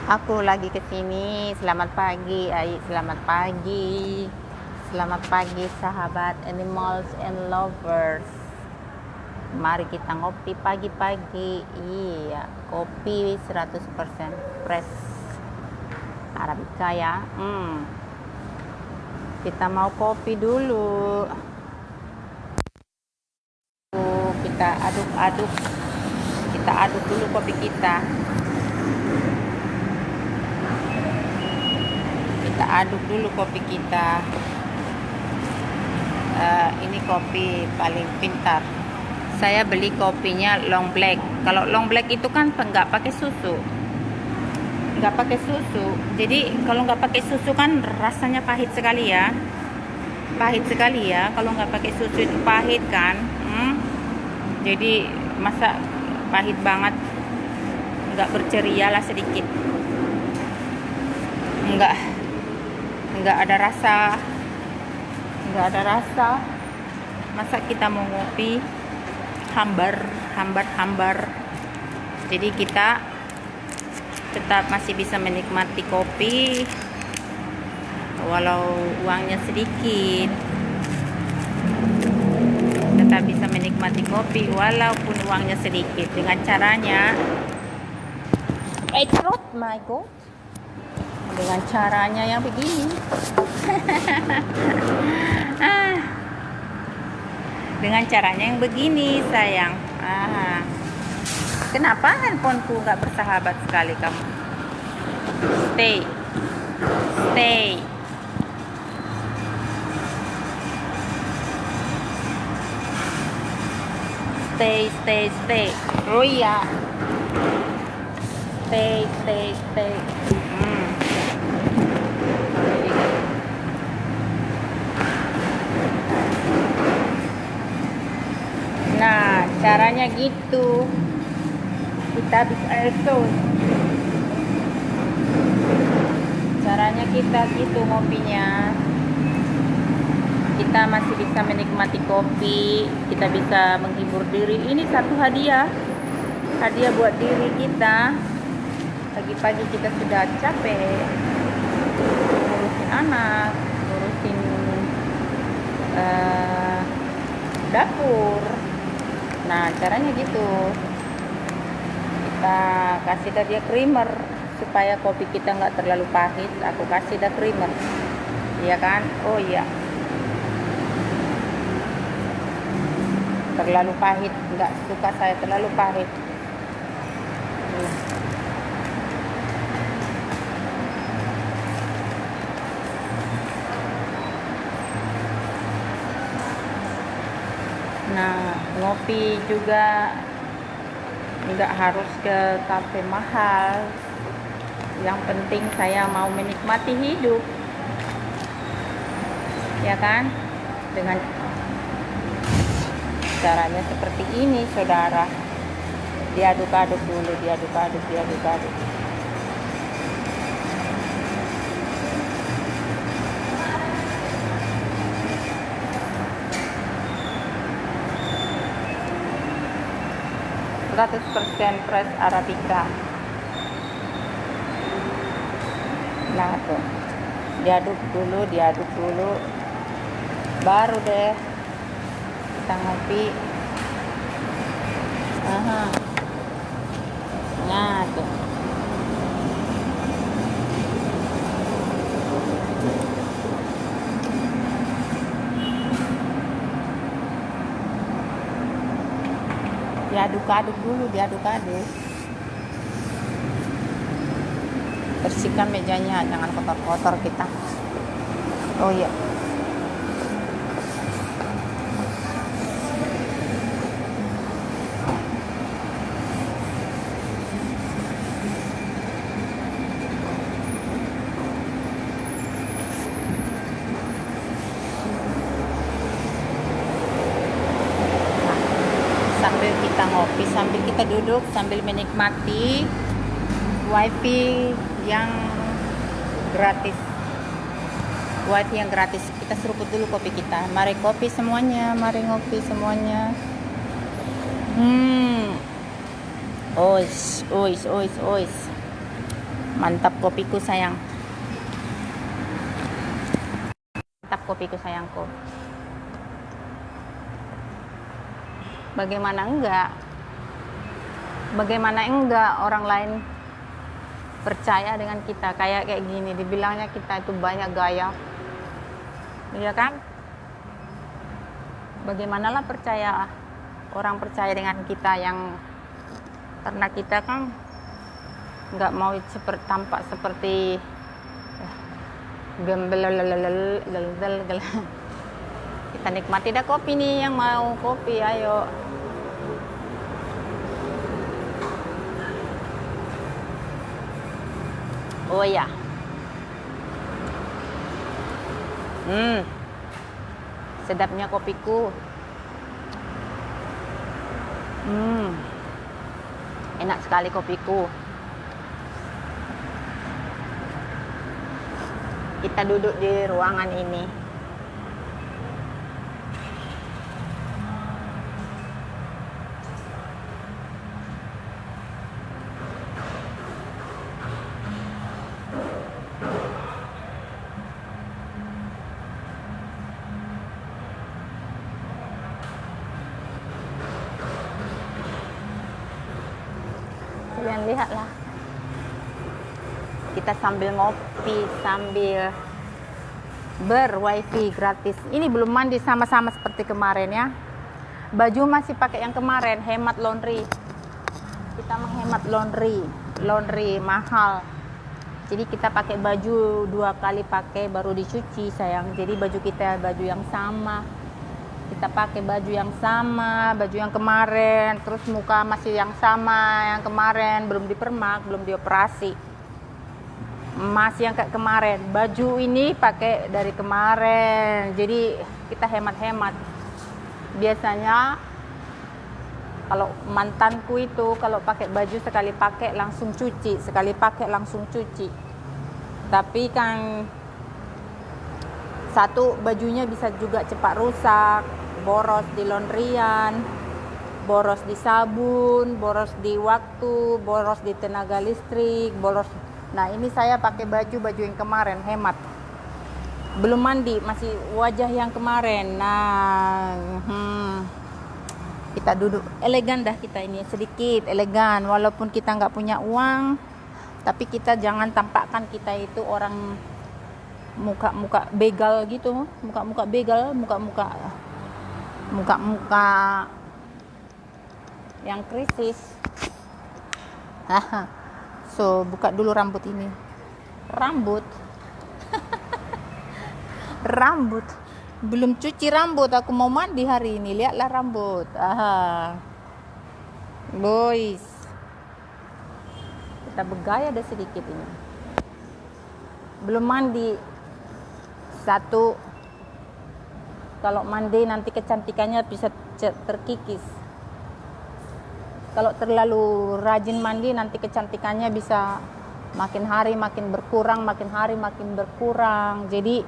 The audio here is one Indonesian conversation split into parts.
Aku lagi ke sini. Selamat pagi, Ai. Selamat pagi. Selamat pagi, sahabat animals and lovers. Mari kita ngopi pagi-pagi. Iya, kopi 100% fresh Arabica ya. Kita mau kopi dulu. Kita aduk-aduk. Kita aduk dulu kopi kita. Kita aduk dulu kopi kita. Ini kopi paling pintar. Saya beli kopinya long black. Kalau long black itu kan nggak pakai susu, jadi kalau nggak pakai susu kan rasanya pahit sekali ya, kalau nggak pakai susu itu pahit kan. Jadi masa pahit banget, nggak berceria lah sedikit, nggak ada rasa. Masa kita mau ngopi hambar. Jadi kita tetap masih bisa menikmati kopi walau uangnya sedikit. Tetap bisa menikmati kopi walaupun uangnya sedikit dengan caranya my god, dengan caranya yang begini. Dengan caranya yang begini, sayang. Kenapa handphoneku nggak bersahabat sekali kamu? Stay. Roya. Stay. Nah, caranya gitu. Kita bisa caranya kita gitu ngopinya. Kita masih bisa menikmati kopi, kita bisa menghibur diri. Ini satu hadiah buat diri kita. Pagi-pagi kita sudah capek ngurusin anak, ngurusin dapur. Nah, caranya gitu. Kita kasih dia creamer supaya kopi kita nggak terlalu pahit. Aku kasih dia creamer, iya kan? Oh iya, terlalu pahit, nggak suka saya terlalu pahit. Nah, ngopi juga nggak harus ke kafe mahal. Yang penting saya mau menikmati hidup, ya kan? Dengan caranya seperti ini, saudara. Diaduk-aduk dulu, diaduk-aduk. 100% fresh Arabica. Nah tuh, diaduk dulu, baru deh kita ngopi. Nah tuh, diaduk-aduk dulu. Bersihkan mejanya, jangan kotor-kotor kita. Oh iya, sambil kita ngopi, sambil kita duduk, sambil menikmati wifi yang gratis. Kita seruput dulu kopi kita. Mari kopi semuanya, mari ngopi semuanya. Ois. Mantap kopiku sayang. Mantap kopiku sayangku. Bagaimana enggak? Bagaimana enggak orang lain percaya dengan kita kayak gini, dibilangnya kita itu banyak gaya. Iya kan? Bagaimanalah percaya orang percaya dengan kita yang karena kita kan nggak mau tampak seperti gembel. Kita nikmati dah kopi nih, yang mau kopi ayo. Oh ya. Sedapnya kopiku. Enak sekali kopiku. Kita duduk di ruangan ini. Kalian lihatlah. Kita sambil ngopi, sambil ber-wifi gratis. Ini belum mandi sama-sama seperti kemarin ya. Baju masih pakai yang kemarin, hemat laundry. Kita menghemat laundry mahal. Jadi kita pakai baju 2 kali pakai baru dicuci sayang. Jadi baju kita baju yang sama. Kita pakai baju yang sama, baju yang kemarin, terus muka masih yang sama yang kemarin, belum dipermak, belum dioperasi. Masih yang kayak kemarin. Baju ini pakai dari kemarin. Jadi kita hemat-hemat. Biasanya kalau mantanku itu kalau pakai baju sekali pakai langsung cuci, sekali pakai langsung cuci. Tapi kan satu, bajunya bisa juga cepat rusak, boros di laundryan, boros di sabun, boros di waktu, boros di tenaga listrik, boros. Nah ini saya pakai baju yang kemarin, hemat. Belum mandi, masih wajah yang kemarin. Nah, kita duduk elegan dah kita ini, sedikit elegan. Walaupun kita nggak punya uang, tapi kita jangan tampakkan kita itu orang muka-muka begal gitu, muka-muka begal, muka-muka yang krisis. So, buka dulu rambut ini. Rambut. Belum cuci rambut, aku mau mandi hari ini. Lihatlah rambut. Boys. Kita bergaya ada sedikit ini. Belum mandi. Satu, kalau mandi nanti kecantikannya bisa terkikis. Kalau terlalu rajin mandi nanti kecantikannya bisa makin hari makin berkurang, makin hari makin berkurang. Jadi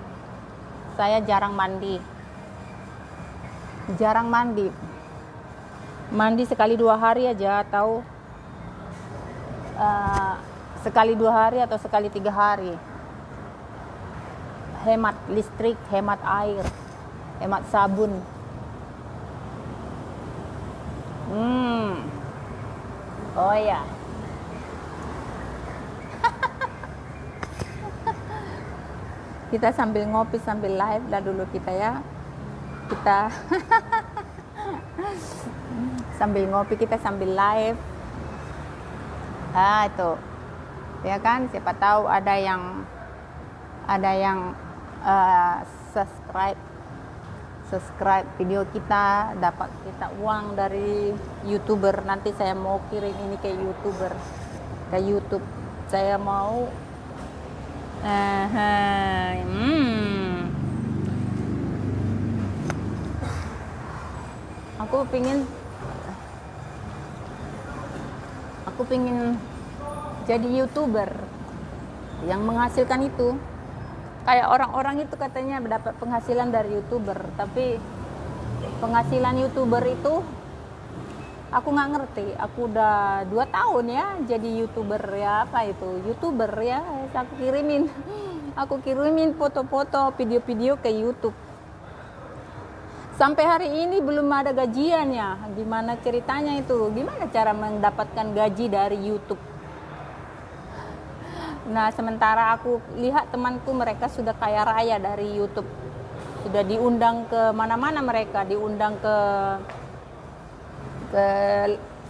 saya jarang mandi. Mandi sekali 2 hari aja, atau sekali 2 hari atau sekali 3 hari. Hemat listrik, hemat air, hemat sabun. Oh ya. Kita sambil ngopi sambil live lah dulu kita ya. Kita sambil ngopi, kita sambil live. Itu. Ya kan, siapa tahu ada yang subscribe video kita, dapat kita uang dari YouTuber. Nanti saya mau kirim ini ke YouTuber, ke YouTube. Saya mau aku pingin jadi YouTuber yang menghasilkan itu. Kayak orang-orang itu katanya dapat penghasilan dari YouTuber, tapi penghasilan YouTuber itu Aku nggak ngerti. Aku udah 2 tahun ya jadi youtuber ya, apa itu youtuber ya. Aku kirimin, aku kirimin foto-foto, video-video ke YouTube. Sampai hari ini belum ada gajiannya. Gimana ceritanya itu? Gimana cara mendapatkan gaji dari YouTube? Nah, sementara aku lihat temanku mereka sudah kaya raya dari YouTube. Sudah diundang ke mana-mana mereka, diundang ke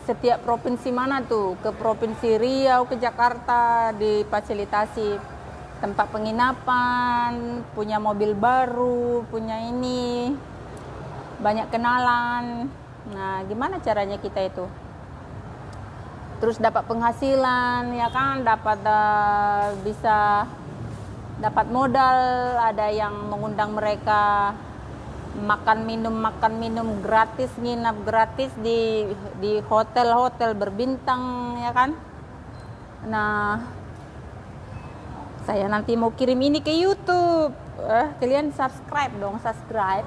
setiap provinsi mana tuh, ke provinsi Riau, ke Jakarta, difasilitasi tempat penginapan, punya mobil baru, punya ini, banyak kenalan. Nah, gimana caranya kita itu? Terus dapat penghasilan, ya kan, dapat bisa dapat modal, ada yang mengundang mereka makan minum gratis, nginap gratis di hotel-hotel berbintang, ya kan. Nah, saya nanti mau kirim ini ke YouTube. Kalian subscribe dong, subscribe.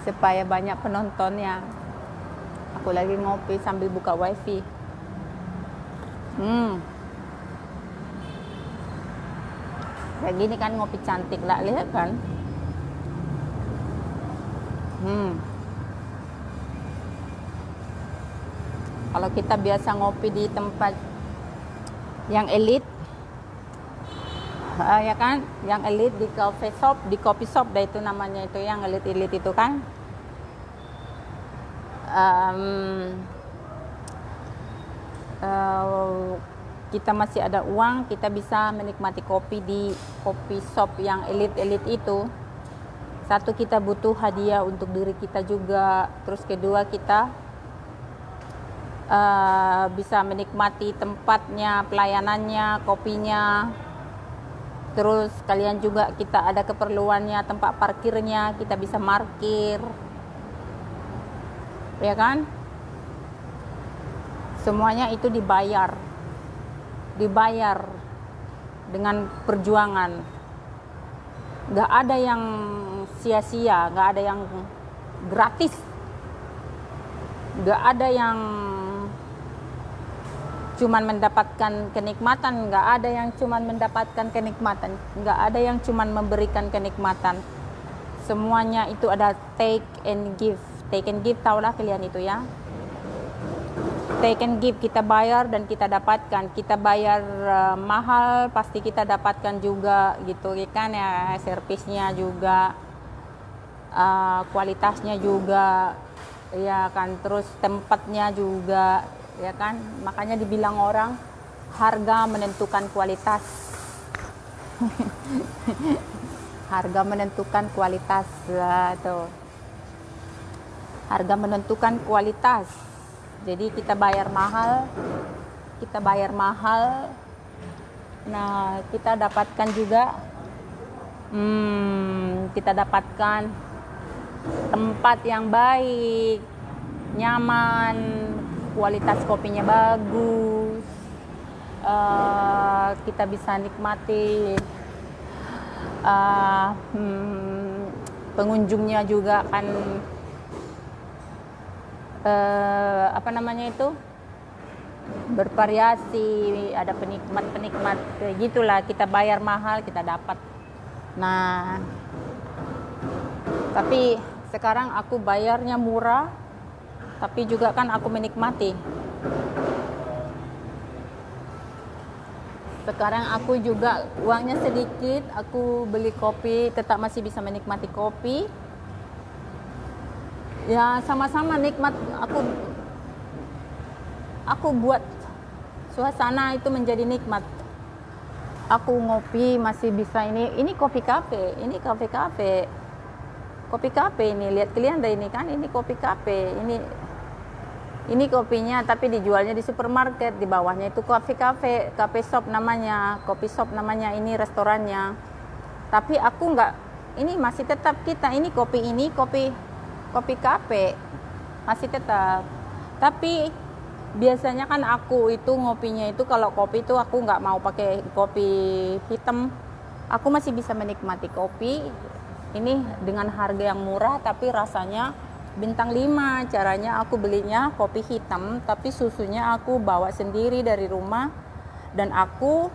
Supaya banyak penontonnya. Aku lagi ngopi sambil buka wifi. Kayak gini kan ngopi cantik lah, lihat kan. Kalau kita biasa ngopi di tempat yang elit, ya kan, yang elit di coffee shop dah itu namanya, itu yang elit itu kan. Kita masih ada uang, kita bisa menikmati kopi di coffee shop yang elit itu. Satu, kita butuh hadiah untuk diri kita juga. Terus kedua, kita bisa menikmati tempatnya, pelayanannya, kopinya. Terus kalian juga, kita ada keperluannya, tempat parkirnya, kita bisa parkir, ya kan. Semuanya itu dibayar dengan perjuangan. Gak ada yang sia-sia, gak ada yang gratis, gak ada yang cuman mendapatkan kenikmatan, gak ada yang cuman mendapatkan kenikmatan, gak ada yang cuman memberikan kenikmatan. Semuanya itu ada take and give. Take and give, tahulah kalian itu ya. Take and give, kita bayar dan kita dapatkan. Kita bayar mahal, pasti kita dapatkan juga gitu kan ya. Servisnya juga, kualitasnya juga, ya kan. Terus tempatnya juga, ya kan. Makanya dibilang orang, harga menentukan kualitas. Harga menentukan kualitas tuh. Harga menentukan kualitas. Jadi kita bayar mahal, nah kita dapatkan juga, kita dapatkan tempat yang baik, nyaman, kualitas kopinya bagus, kita bisa nikmati, pengunjungnya juga kan, apa namanya itu, bervariasi, ada penikmat gitulah. Kita bayar mahal, kita dapat. Nah, tapi sekarang aku bayarnya murah, tapi juga kan aku menikmati. Sekarang aku juga uangnya sedikit, aku beli kopi, tetap masih bisa menikmati kopi. Ya sama-sama nikmat. Aku buat suasana itu menjadi nikmat. Aku ngopi masih bisa, ini kopi kafe, kopi kafe ini, lihat kalian dah ini kan, ini kopi kafe, ini kopinya tapi dijualnya di supermarket. Di bawahnya itu kopi shop namanya, kopi shop namanya, ini restorannya. Tapi aku enggak, ini masih tetap kita, ini kopi kafe masih tetap. Tapi biasanya kan aku itu ngopinya itu, kalau kopi itu aku nggak mau pakai kopi hitam. Aku masih bisa menikmati kopi ini dengan harga yang murah, tapi rasanya bintang 5. Caranya aku belinya kopi hitam, tapi susunya aku bawa sendiri dari rumah dan aku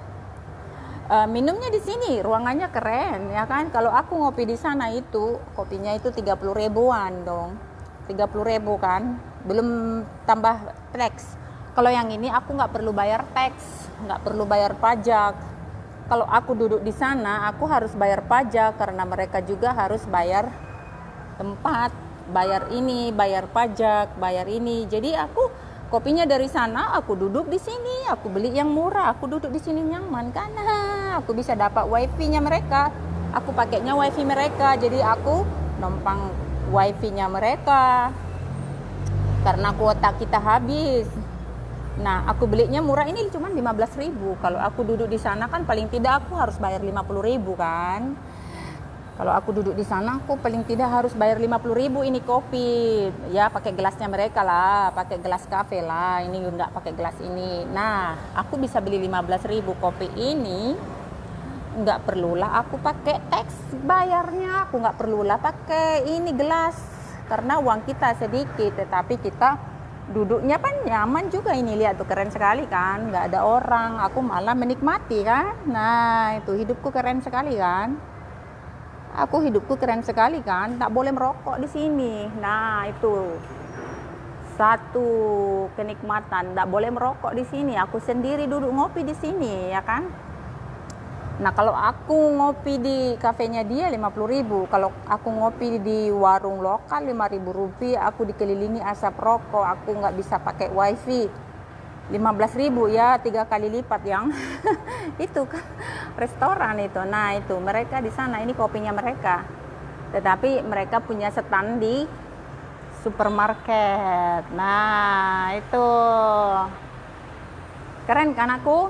minumnya di sini. Ruangannya keren ya kan. Kalau aku ngopi di sana itu kopinya itu 30 ribuan dong. 30 ribu kan, belum tambah tax. Kalau yang ini aku nggak perlu bayar tax, nggak perlu bayar pajak. Kalau aku duduk di sana aku harus bayar pajak karena mereka juga harus bayar tempat, bayar ini, bayar pajak, bayar ini. Jadi aku kopinya dari sana, aku duduk di sini, aku beli yang murah, aku duduk di sini nyaman karena aku bisa dapat wifi-nya mereka. Aku pakainya wifi mereka, jadi aku numpang wifi-nya mereka. Karena kuota kita habis. Nah, aku belinya murah ini cuma 15.000. Kalau aku duduk di sana kan paling tidak aku harus bayar 50.000 kan. Kalau aku duduk di sana aku paling tidak harus bayar 50.000 ini kopi. Ya pakai gelasnya mereka lah, pakai gelas kafe lah. Ini enggak pakai gelas ini. Nah, aku bisa beli 15.000 kopi ini. Enggak perlulah aku pakai tax bayarnya. Aku enggak perlulah pakai ini gelas. Karena uang kita sedikit, tetapi kita duduknya kan nyaman juga. Ini lihat tuh keren sekali kan, nggak ada orang, aku malah menikmati kan. Nah itu hidupku keren sekali kan, aku hidupku keren sekali kan, tak boleh merokok di sini. Nah itu satu kenikmatan, tak boleh merokok di sini. Aku sendiri duduk ngopi di sini ya kan. Nah kalau aku ngopi di kafenya dia 50.000, kalau aku ngopi di warung lokal 5.000 rupiah, aku dikelilingi asap rokok, aku nggak bisa pakai wifi 15.000 ya, 3 kali lipat yang itu kan restoran itu. Nah itu mereka di sana, ini kopinya mereka, tetapi mereka punya stand di supermarket. Nah itu keren kan aku.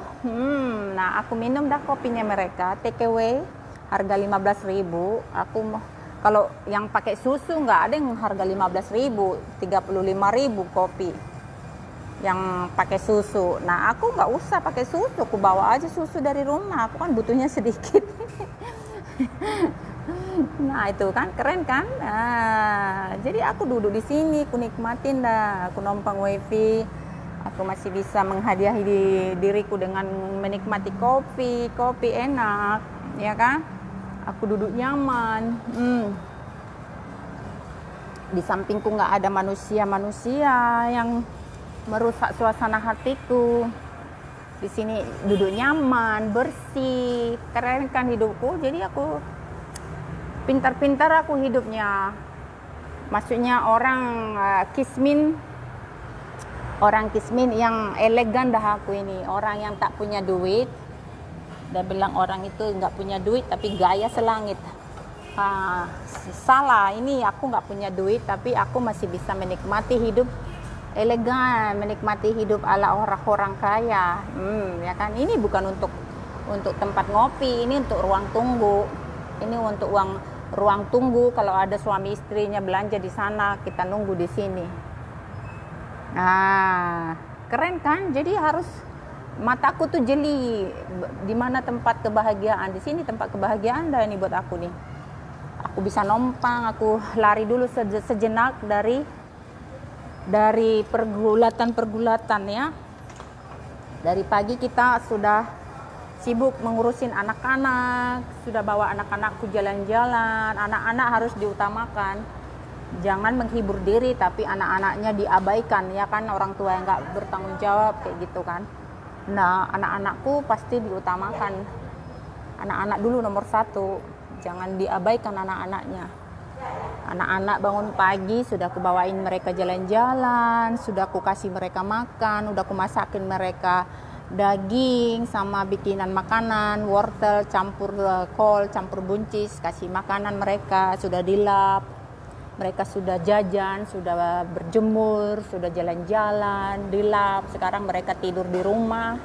Nah aku minum dah kopinya mereka, take away, harga 15.000. Aku kalau yang pakai susu nggak ada yang harga 15.000, 35.000 kopi yang pakai susu. Nah aku nggak usah pakai susu, aku bawa aja susu dari rumah, aku kan butuhnya sedikit. Nah itu kan keren kan. Nah, jadi aku duduk di sini, aku nikmatin dah, aku numpang wifi. Aku masih bisa menghadiahi diriku dengan menikmati kopi enak, ya kan? Aku duduk nyaman. Di sampingku nggak ada manusia yang merusak suasana hatiku. Di sini duduk nyaman, bersih, keren kan hidupku. Jadi aku pintar-pintar aku hidupnya. Maksudnya orang kismin yang elegan dah aku ini. Orang yang tak punya duit. Dia bilang orang itu nggak punya duit tapi gaya selangit. Salah, ini aku nggak punya duit tapi aku masih bisa menikmati hidup elegan, menikmati hidup ala orang-orang kaya. Ya kan, ini bukan untuk tempat ngopi, ini untuk ruang tunggu. Ini untuk ruang tunggu kalau ada suami istrinya belanja di sana, kita nunggu di sini. Nah, keren kan? Jadi harus mataku tuh jeli. Di mana tempat kebahagiaan? Di sini tempat kebahagiaan dah ini buat aku nih. Aku bisa numpang, aku lari dulu sejenak dari pergulatan ya. Dari pagi kita sudah sibuk mengurusin anak-anak, sudah bawa anak-anakku jalan-jalan. Anak-anak harus diutamakan. Jangan menghibur diri tapi anak-anaknya diabaikan ya kan, orang tua yang nggak bertanggung jawab kayak gitu kan. Nah anak-anakku pasti diutamakan, anak-anak dulu nomor 1, jangan diabaikan anak-anaknya. Anak-anak bangun pagi sudah aku bawain mereka jalan-jalan, sudah aku kasih mereka makan, udah aku masakin mereka daging sama bikinan makanan, wortel campur kol, campur buncis, kasih makanan mereka, sudah dilap. Mereka sudah jajan, sudah berjemur, sudah jalan-jalan, dilap. Sekarang mereka tidur di rumah.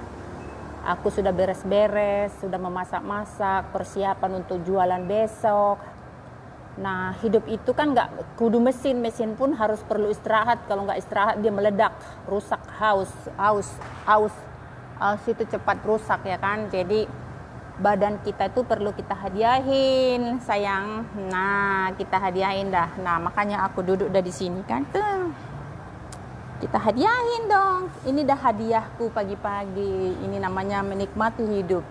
Aku sudah beres-beres, sudah memasak-masak, persiapan untuk jualan besok. Nah, hidup itu kan nggak kudu mesin pun harus perlu istirahat. Kalau nggak istirahat dia meledak, rusak, haus itu cepat rusak ya kan. Jadi badan kita itu perlu kita hadiahin, sayang. Nah, kita hadiahin dah. Nah, makanya aku duduk dah di sini kan tuh. Kita hadiahin dong. Ini dah hadiahku pagi-pagi. Ini namanya menikmati hidup.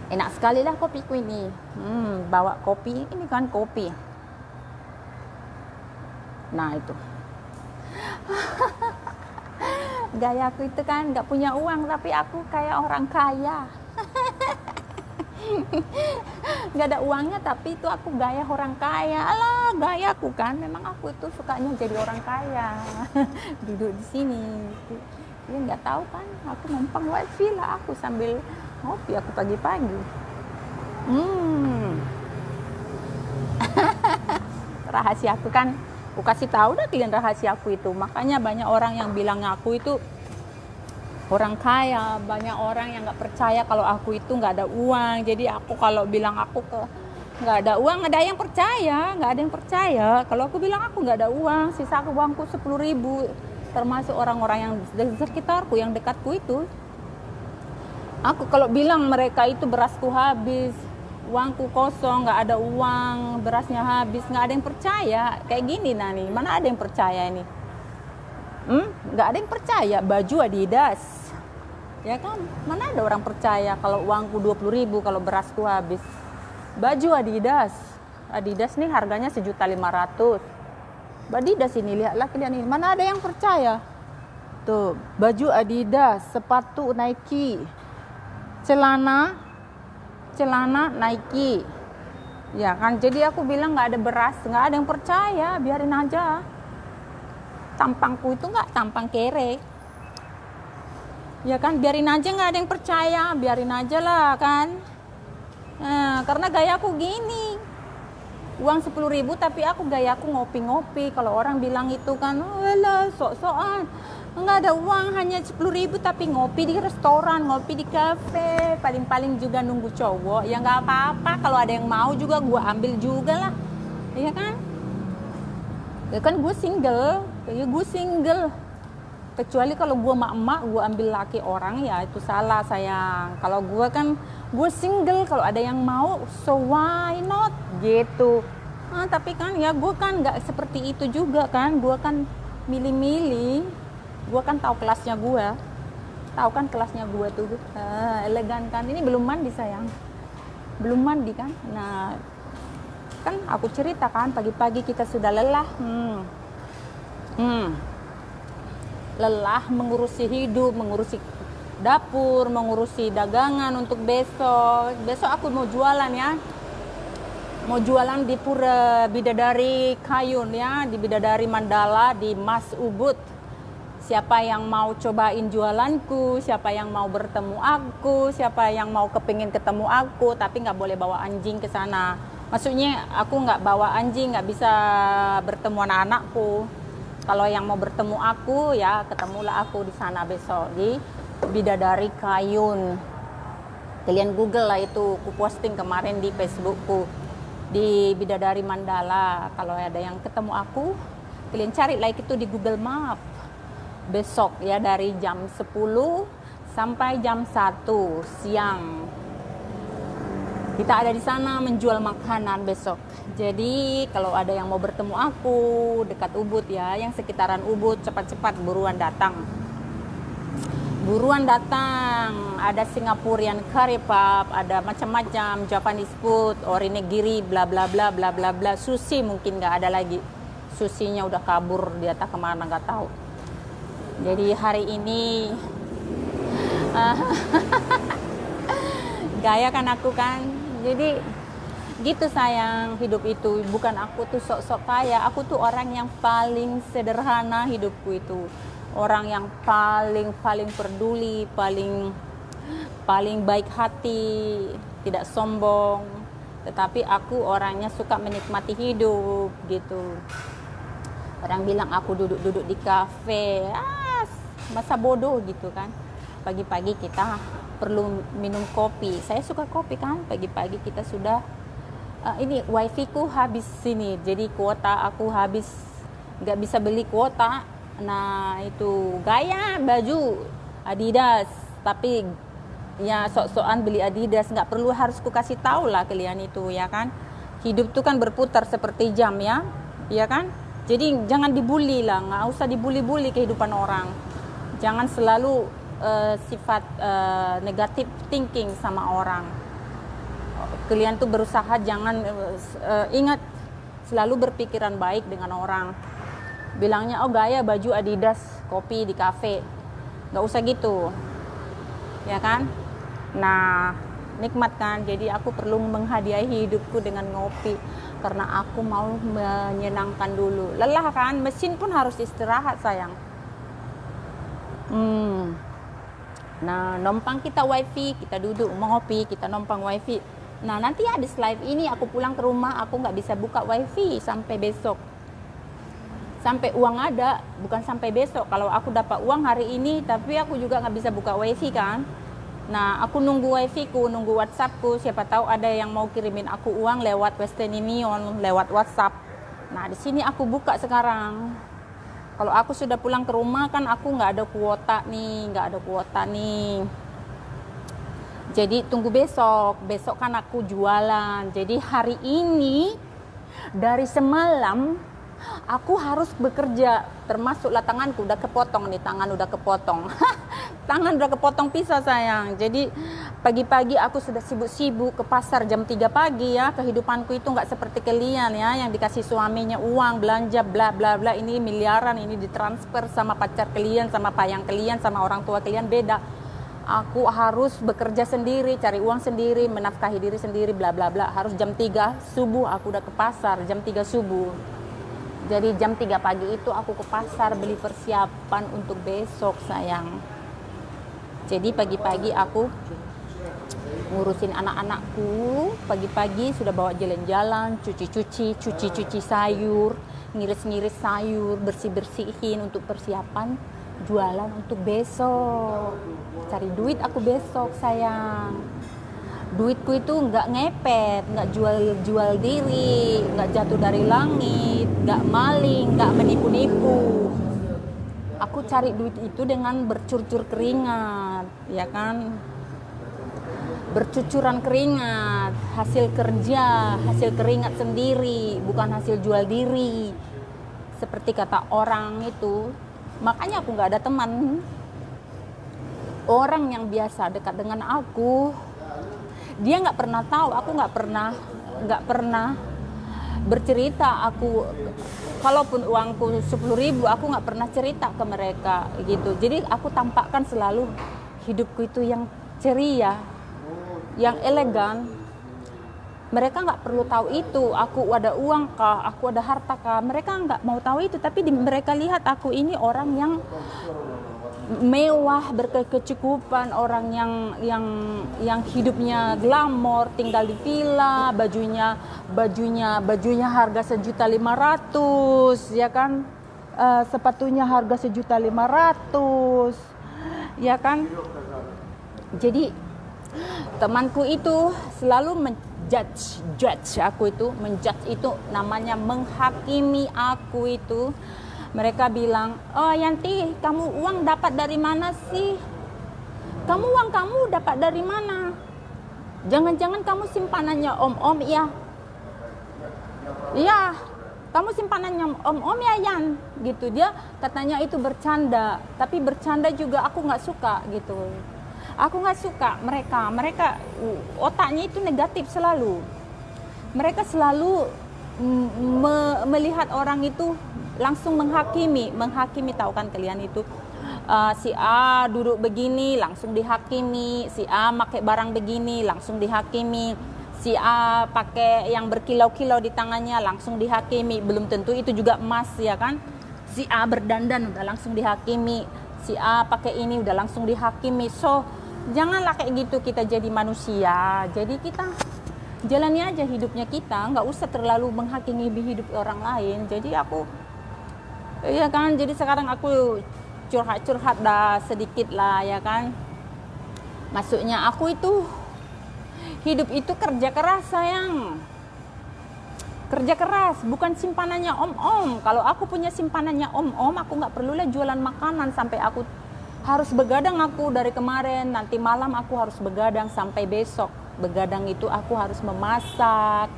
Enak sekali lah kopiku ini. Bawa kopi. Ini kan kopi. Nah, itu. Gayaku itu kan gak punya uang, tapi aku kayak orang kaya. Gak ada uangnya, tapi itu aku gaya orang kaya. Alah, gayaku kan. Memang aku itu sukanya jadi orang kaya. Duduk di sini. Dia nggak tahu kan, aku numpang wifi lah aku sambil ngopi aku pagi-pagi. Rahasia aku kan. Aku kasih tahu dah kalian rahasia aku itu. Makanya banyak orang yang bilang aku itu orang kaya. Banyak orang yang nggak percaya kalau aku itu nggak ada uang. Jadi aku kalau bilang aku nggak ada uang, ada yang percaya, nggak ada yang percaya. Kalau aku bilang aku nggak ada uang, sisa uangku 10.000. Termasuk orang-orang yang di sekitarku, yang dekatku itu. Aku kalau bilang mereka itu berasku habis, uangku kosong, nggak ada uang, berasnya habis, nggak ada yang percaya. Kayak gini Nani, mana ada yang percaya ini? Nggak ada yang percaya. Baju Adidas, ya kan? Mana ada orang percaya kalau uangku 20.000, kalau berasku habis. Baju Adidas, Adidas nih harganya 1.500.000. Adidas ini, lihatlah kalian ini, mana ada yang percaya? Tuh, baju Adidas, sepatu Nike, celana Nike, ya kan? Jadi aku bilang nggak ada beras, nggak ada yang percaya, biarin aja. Tampangku itu nggak tampang kere, ya kan? Biarin aja, nggak ada yang percaya, biarin aja lah kan. Karena gayaku gini, uang 10.000 tapi aku gayaku ngopi-ngopi. Kalau orang bilang itu kan, walah sok-sokan, nggak ada uang, hanya 10.000 tapi ngopi di restoran, ngopi di kafe, paling-paling juga nunggu cowok. Ya nggak apa-apa, kalau ada yang mau juga gue ambil juga lah, ya kan? Ya kan gue single, ya gue single. Kecuali kalau gue emak-emak, gue ambil laki orang, ya itu salah sayang. Kalau gue kan, gue single, kalau ada yang mau, so why not, gitu. Tapi kan ya gue kan gak seperti itu juga kan. Gue kan milih-milih. Gue kan tahu kelasnya gue. Tahu kan kelasnya gue tuh. Elegan kan. Ini belum mandi sayang. Belum mandi kan. Nah, kan aku cerita kan, pagi-pagi kita sudah lelah. Lelah mengurusi hidup, mengurusi dapur, mengurusi dagangan untuk besok. Besok aku mau jualan ya. Mau jualan di Pura Bidadari Kayun ya, di Bidadari Mandala, di Mas Ubud. Siapa yang mau cobain jualanku, siapa yang mau bertemu aku, siapa yang mau kepingin ketemu aku, tapi nggak boleh bawa anjing ke sana. Maksudnya aku nggak bawa anjing, nggak bisa bertemu anak-anakku. Kalau yang mau bertemu aku, ya ketemulah aku di sana besok di Bidadari Kayun. Kalian Google lah itu, aku posting kemarin di Facebookku di Bidadari Mandala. Kalau ada yang ketemu aku, kalian cari like itu di Google Map. Besok ya dari jam 10 sampai jam 1 siang. Kita ada di sana menjual makanan besok. Jadi kalau ada yang mau bertemu aku dekat Ubud ya, yang sekitaran Ubud, cepat-cepat buruan datang. Buruan datang. Ada Singaporean curry pub, ada macam-macam, Japanese food, orinegiri, bla bla bla bla bla bla. Sushi mungkin nggak ada lagi. Sushinya udah kabur, dia tak kemana nggak tahu. Jadi hari ini gaya kan aku kan. Jadi gitu sayang, hidup itu bukan aku tuh sok-sok kaya. Aku tuh orang yang paling sederhana hidupku itu. Orang yang paling peduli, paling baik hati, tidak sombong. Tetapi aku orangnya suka menikmati hidup gitu. Orang bilang aku duduk-duduk di kafe, masa bodoh gitu kan. Pagi-pagi kita perlu minum kopi. Saya suka kopi kan. Pagi-pagi kita sudah ini wifi ku habis sini. Jadi kuota aku habis. Nggak bisa beli kuota. Nah itu gaya baju Adidas, tapi ya sok-sokan beli Adidas, nggak perlu harus ku kasih tahu lah kalian itu ya kan. Hidup tuh kan berputar seperti jam ya kan. Jadi jangan dibully lah, nggak usah dibully-bully kehidupan orang. Jangan selalu sifat negatif thinking sama orang. Kalian tuh berusaha jangan ingat selalu berpikiran baik dengan orang. Bilangnya oh gaya baju Adidas, kopi di kafe, nggak usah gitu ya kan. Nah nikmat kan, jadi aku perlu menghadiahi hidupku dengan ngopi karena aku mau menyenangkan dulu. Lelah kan, mesin pun harus istirahat sayang. Nah numpang kita wifi, kita duduk mengopi, kita numpang wifi. Nah nanti habis live ini aku pulang ke rumah, aku nggak bisa buka wifi sampai besok. Sampai uang ada, bukan sampai besok. Kalau aku dapat uang hari ini, tapi aku juga nggak bisa buka wifi kan. Nah, aku nunggu wifi ku, nunggu WhatsAppku. Siapa tahu ada yang mau kirimin aku uang lewat Western Union, lewat WhatsApp. Nah, di sini aku buka sekarang. Kalau aku sudah pulang ke rumah kan, aku nggak ada kuota nih. Jadi tunggu besok. Besok kan aku jualan. Jadi hari ini dari semalam aku harus bekerja, termasuklah tanganku udah kepotong nih, tangan udah kepotong. Tangan udah kepotong pisau sayang. Jadi pagi-pagi aku sudah sibuk-sibuk ke pasar jam 3 pagi ya. Kehidupanku itu nggak seperti kalian ya, yang dikasih suaminya uang, belanja, bla bla bla. Ini miliaran, ini ditransfer sama pacar kalian, sama payang kalian, sama orang tua kalian, beda. Aku harus bekerja sendiri, cari uang sendiri, menafkahi diri sendiri, bla bla bla. Harus jam 3 subuh aku udah ke pasar, jam 3 subuh. Jadi jam 3 pagi itu aku ke pasar beli persiapan untuk besok sayang. Jadi pagi-pagi aku ngurusin anak-anakku. Pagi-pagi sudah bawa jalan-jalan, cuci sayur, ngiris-ngiris sayur, bersih-bersihin untuk persiapan jualan untuk besok. Cari duit aku besok sayang. Duitku itu nggak ngepet, nggak jual diri, nggak jatuh dari langit, nggak maling, nggak menipu-nipu. Aku cari duit itu dengan bercucur keringat, ya kan? Bercucuran keringat, hasil kerja, hasil keringat sendiri, bukan hasil jual diri. Seperti kata orang itu, makanya aku nggak ada teman. Orang yang biasa dekat dengan aku, dia nggak pernah tahu, aku nggak pernah bercerita. Aku kalaupun uangku 10.000, aku nggak pernah cerita ke mereka gitu. Jadi aku tampakkan selalu hidupku itu yang ceria, yang elegan. Mereka nggak perlu tahu itu, aku ada uang kah, aku ada harta kah. Mereka nggak mau tahu itu, tapi mereka lihat aku ini orang yang mewah, berkecukupan, orang yang hidupnya glamor, tinggal di villa, bajunya harga 1.500.000 ya kan, sepatunya harga 1.500.000 ya kan. Jadi temanku itu selalu menjudge aku itu, namanya menghakimi aku itu. Mereka bilang, oh Yanti, kamu uang dapat dari mana sih? Uang kamu dapat dari mana? Jangan-jangan kamu simpanannya om-om ya? Iya, kamu simpanannya om-om ya Yan? Gitu, dia katanya itu bercanda. Tapi bercanda juga aku nggak suka gitu. Aku nggak suka mereka otaknya itu negatif selalu. Mereka selalu melihat orang itu langsung menghakimi, tahu kan kalian itu, si A duduk begini langsung dihakimi, si A pakai barang begini langsung dihakimi, si A pakai yang berkilau-kilau di tangannya langsung dihakimi, belum tentu itu juga emas ya kan. Si A berdandan udah langsung dihakimi, si A pakai ini udah langsung dihakimi. So janganlah kayak gitu kita jadi manusia. Jadi kita jalani aja hidupnya kita, nggak usah terlalu menghakimi hidup orang lain. Jadi aku ya kan, jadi sekarang aku curhat dah sedikit lah ya kan. Maksudnya aku itu hidup itu kerja keras sayang. Kerja keras, bukan simpanannya om-om. Kalau aku punya simpanannya om-om, aku nggak perlulah jualan makanan sampai aku harus begadang aku dari kemarin. Nanti malam aku harus begadang sampai besok. Begadang itu aku harus memasak.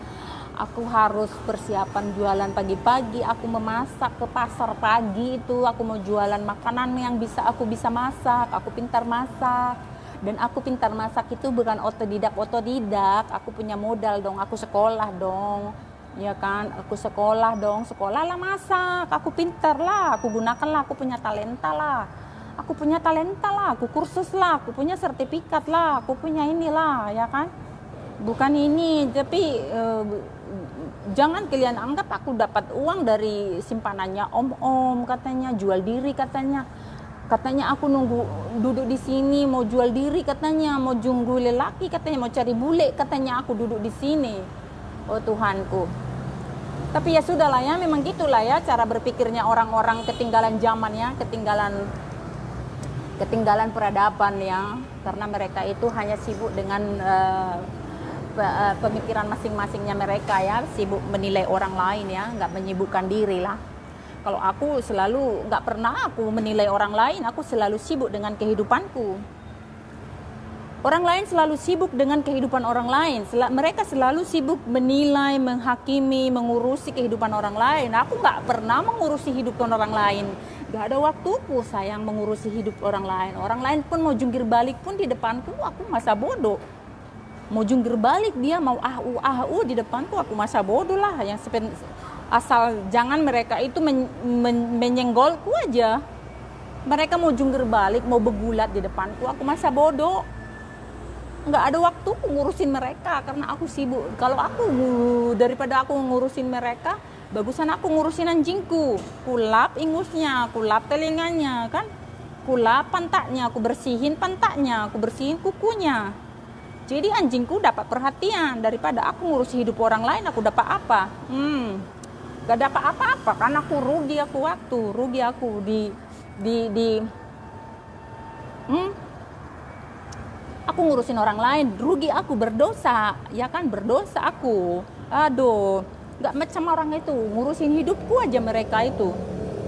Aku harus persiapan jualan pagi-pagi. Aku memasak ke pasar pagi itu. Aku mau jualan makanan yang aku bisa masak. Aku pintar masak. Dan aku pintar masak itu bukan otodidak. Aku punya modal dong. Aku sekolah dong. Ya kan, aku sekolah dong, sekolah lah masak, aku pintar lah, aku gunakan lah, aku punya talenta lah, aku kursus lah, aku punya sertifikat lah, aku punya inilah, ya kan, bukan ini, tapi jangan kalian anggap aku dapat uang dari simpanannya om-om, katanya jual diri, katanya aku nunggu duduk di sini mau jual diri, katanya mau junggu lelaki, katanya mau cari bule, katanya aku duduk di sini. Oh Tuhanku. Tapi ya sudahlah ya, memang gitulah ya cara berpikirnya orang-orang ketinggalan zaman ya, ketinggalan peradaban ya, karena mereka itu hanya sibuk dengan pemikiran masing-masingnya mereka ya, sibuk menilai orang lain ya, nggak menyibukkan diri lah. Kalau aku selalu nggak pernah aku menilai orang lain, aku selalu sibuk dengan kehidupanku. Orang lain selalu sibuk dengan kehidupan orang lain. Mereka selalu sibuk menilai, menghakimi, mengurusi kehidupan orang lain. Aku nggak pernah mengurusi hidup orang lain. Gak ada waktuku sayang mengurusi hidup orang lain. Orang lain pun mau jungkir balik pun di depanku, aku masa bodoh. Mau jungkir balik dia mau ahu di depanku, aku masa bodoh lah. Asal jangan mereka itu menyenggolku aja. Mereka mau jungkir balik, mau begulat di depanku, aku masa bodoh. Nggak ada waktu ngurusin mereka karena aku sibuk. Kalau aku daripada aku ngurusin mereka, bagusan aku ngurusin anjingku. Kulap ingusnya, kulap telinganya kan, kulap pantatnya, aku bersihin pantatnya, aku bersihin kukunya. Jadi anjingku dapat perhatian daripada aku ngurusin hidup orang lain. Aku dapat apa? Gak dapat apa-apa kan, aku rugi aku waktu, rugi aku aku ngurusin orang lain, rugi aku, berdosa, ya kan, berdosa aku. Aduh, gak macam orang itu, ngurusin hidupku aja mereka itu.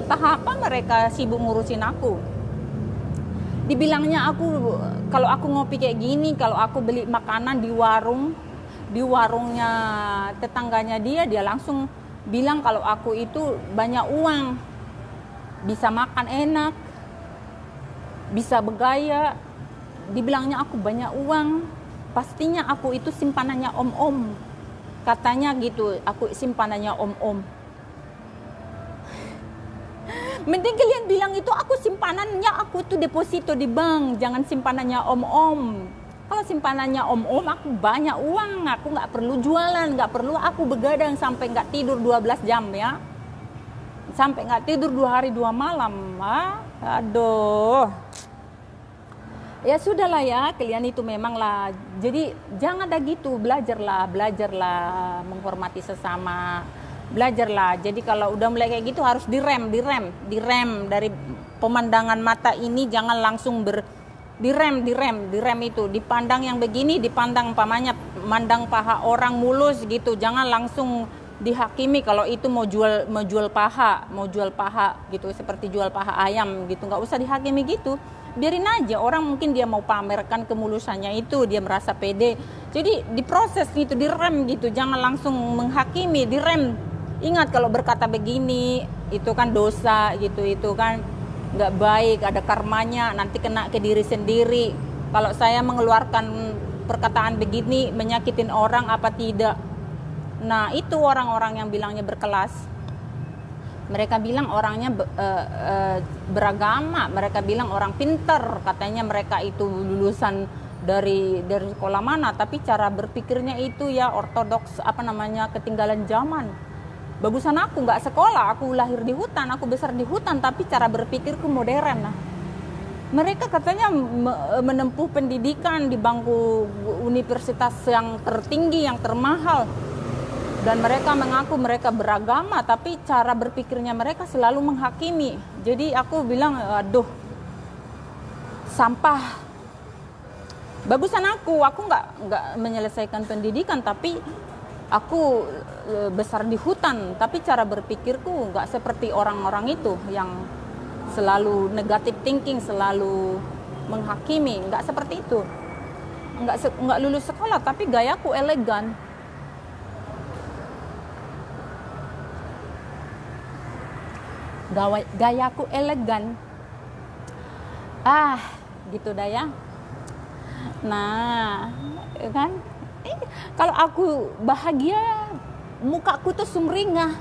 Entah apa mereka sibuk ngurusin aku. Dibilangnya aku, kalau aku ngopi kayak gini, kalau aku beli makanan di warungnya tetangganya dia langsung bilang kalau aku itu banyak uang, bisa makan enak, bisa bergaya. Dibilangnya aku banyak uang, pastinya aku itu simpanannya om-om, katanya gitu, aku simpanannya om-om. Mending kalian bilang itu aku simpanannya, aku tuh deposito di bank, jangan simpanannya om-om. Kalau simpanannya om-om, aku banyak uang, aku nggak perlu jualan, nggak perlu aku begadang sampai nggak tidur 12 jam ya, sampai nggak tidur 2 hari 2 malam. Aduh. Ya sudahlah ya, kalian itu memanglah. Jadi jangan ada gitu, belajarlah menghormati sesama. Belajarlah. Jadi kalau udah mulai kayak gitu harus direm dari pemandangan mata ini, jangan langsung direm itu. Dipandang yang begini, dipandang umpamanya mandang paha orang mulus gitu. Jangan langsung dihakimi kalau itu mau jual paha gitu, seperti jual paha ayam gitu. Nggak usah dihakimi gitu. Biarin aja, orang mungkin dia mau pamerkan kemulusannya itu, dia merasa pede. Jadi diproses gitu, direm gitu, jangan langsung menghakimi, direm. Ingat kalau berkata begini, itu kan dosa gitu, itu kan nggak baik, ada karmanya, nanti kena ke diri sendiri. Kalau saya mengeluarkan perkataan begini, menyakitin orang apa tidak? Nah itu orang-orang yang bilangnya berkelas. Mereka bilang orangnya beragama, mereka bilang orang pintar, katanya mereka itu lulusan dari sekolah mana, tapi cara berpikirnya itu ya ortodoks, ketinggalan zaman. Bagusan aku nggak sekolah, aku lahir di hutan, aku besar di hutan, tapi cara berpikirku modern. Nah, mereka katanya menempuh pendidikan di bangku universitas yang tertinggi, yang termahal. Dan mereka mengaku mereka beragama, tapi cara berpikirnya mereka selalu menghakimi. Jadi aku bilang, aduh, sampah. Bagusan aku nggak menyelesaikan pendidikan, tapi Aku besar di hutan, tapi cara berpikirku nggak seperti orang-orang itu yang selalu negative thinking, selalu menghakimi. Nggak seperti itu. Nggak lulus sekolah, tapi gayaku elegan. Gayaku elegan. Gitu dah ya. Nah, kan? Kalau aku bahagia, mukaku tuh sumringah.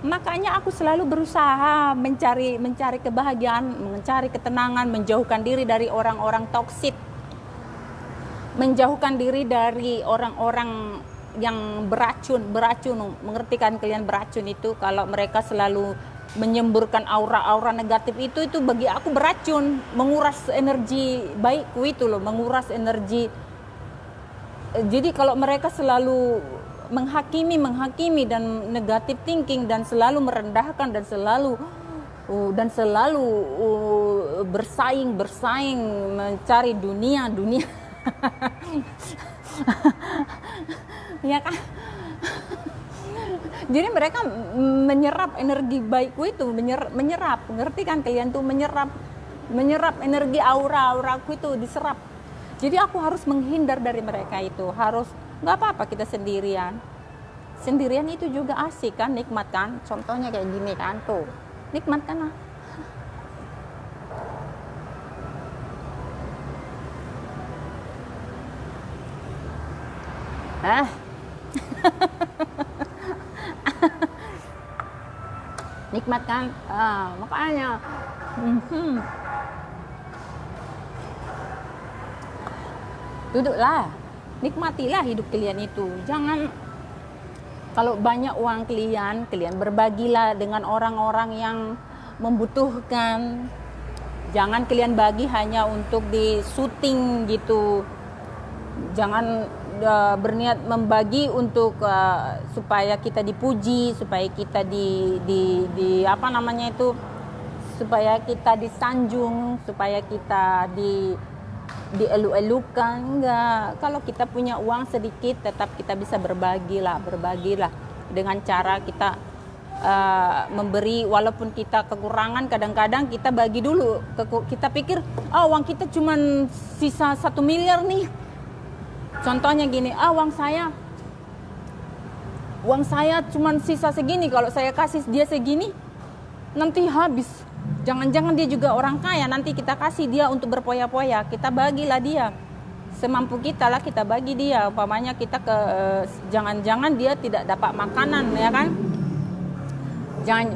Makanya aku selalu berusaha mencari kebahagiaan, mencari ketenangan, menjauhkan diri dari orang-orang toksik, menjauhkan diri dari orang-orang yang beracun. Mengerti kan kalian beracun itu? Kalau mereka selalu menyemburkan aura-aura negatif itu bagi aku beracun, menguras energi baikku itu loh, menguras energi. Jadi kalau mereka selalu menghakimi dan negatif thinking dan selalu merendahkan dan selalu bersaing mencari dunia ya kan. Jadi mereka menyerap energi baikku itu, menyerap, ngerti kan kalian tuh, menyerap energi aura-auraku itu diserap. Jadi aku harus menghindar dari mereka itu. Harus, nggak apa-apa kita sendirian. Sendirian itu juga asik kan, nikmat kan. Contohnya kayak gini kan tuh, nikmat kan lah. Nikmat kan, makanya. Duduklah, nikmatilah hidup kalian itu. Jangan, kalau banyak uang kalian berbagilah dengan orang-orang yang membutuhkan. Jangan kalian bagi hanya untuk di syuting gitu. Jangan berniat membagi untuk supaya kita dipuji, supaya kita di apa namanya itu, supaya kita disanjung, supaya kita dielu-elukan. Enggak. Kalau kita punya uang sedikit, tetap kita bisa berbagilah dengan cara kita memberi. Walaupun kita kekurangan, kadang-kadang kita bagi dulu. Kita pikir uang kita cuma sisa 1 miliar nih, contohnya gini, uang saya cuma sisa segini, kalau saya kasih dia segini nanti habis. Jangan-jangan dia juga orang kaya, nanti kita kasih dia untuk berpoya-poya. Kita bagilah dia semampu kita lah, kita bagi dia. Umpamanya kita jangan-jangan dia tidak dapat makanan, ya kan,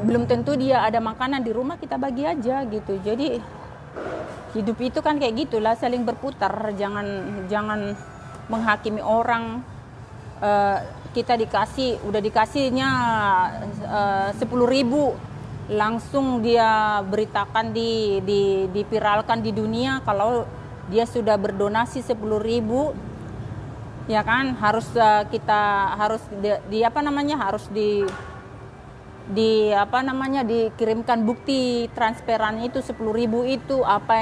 belum tentu dia ada makanan di rumah, kita bagi aja gitu. Jadi hidup itu kan kayak gitulah, saling berputar. Jangan menghakimi orang. Kita udah dikasihnya 10.000, langsung dia beritakan, dipiralkan di dunia kalau dia sudah berdonasi 10.000, ya kan. Harus dikirimkan bukti transferannya itu 10.000 itu apa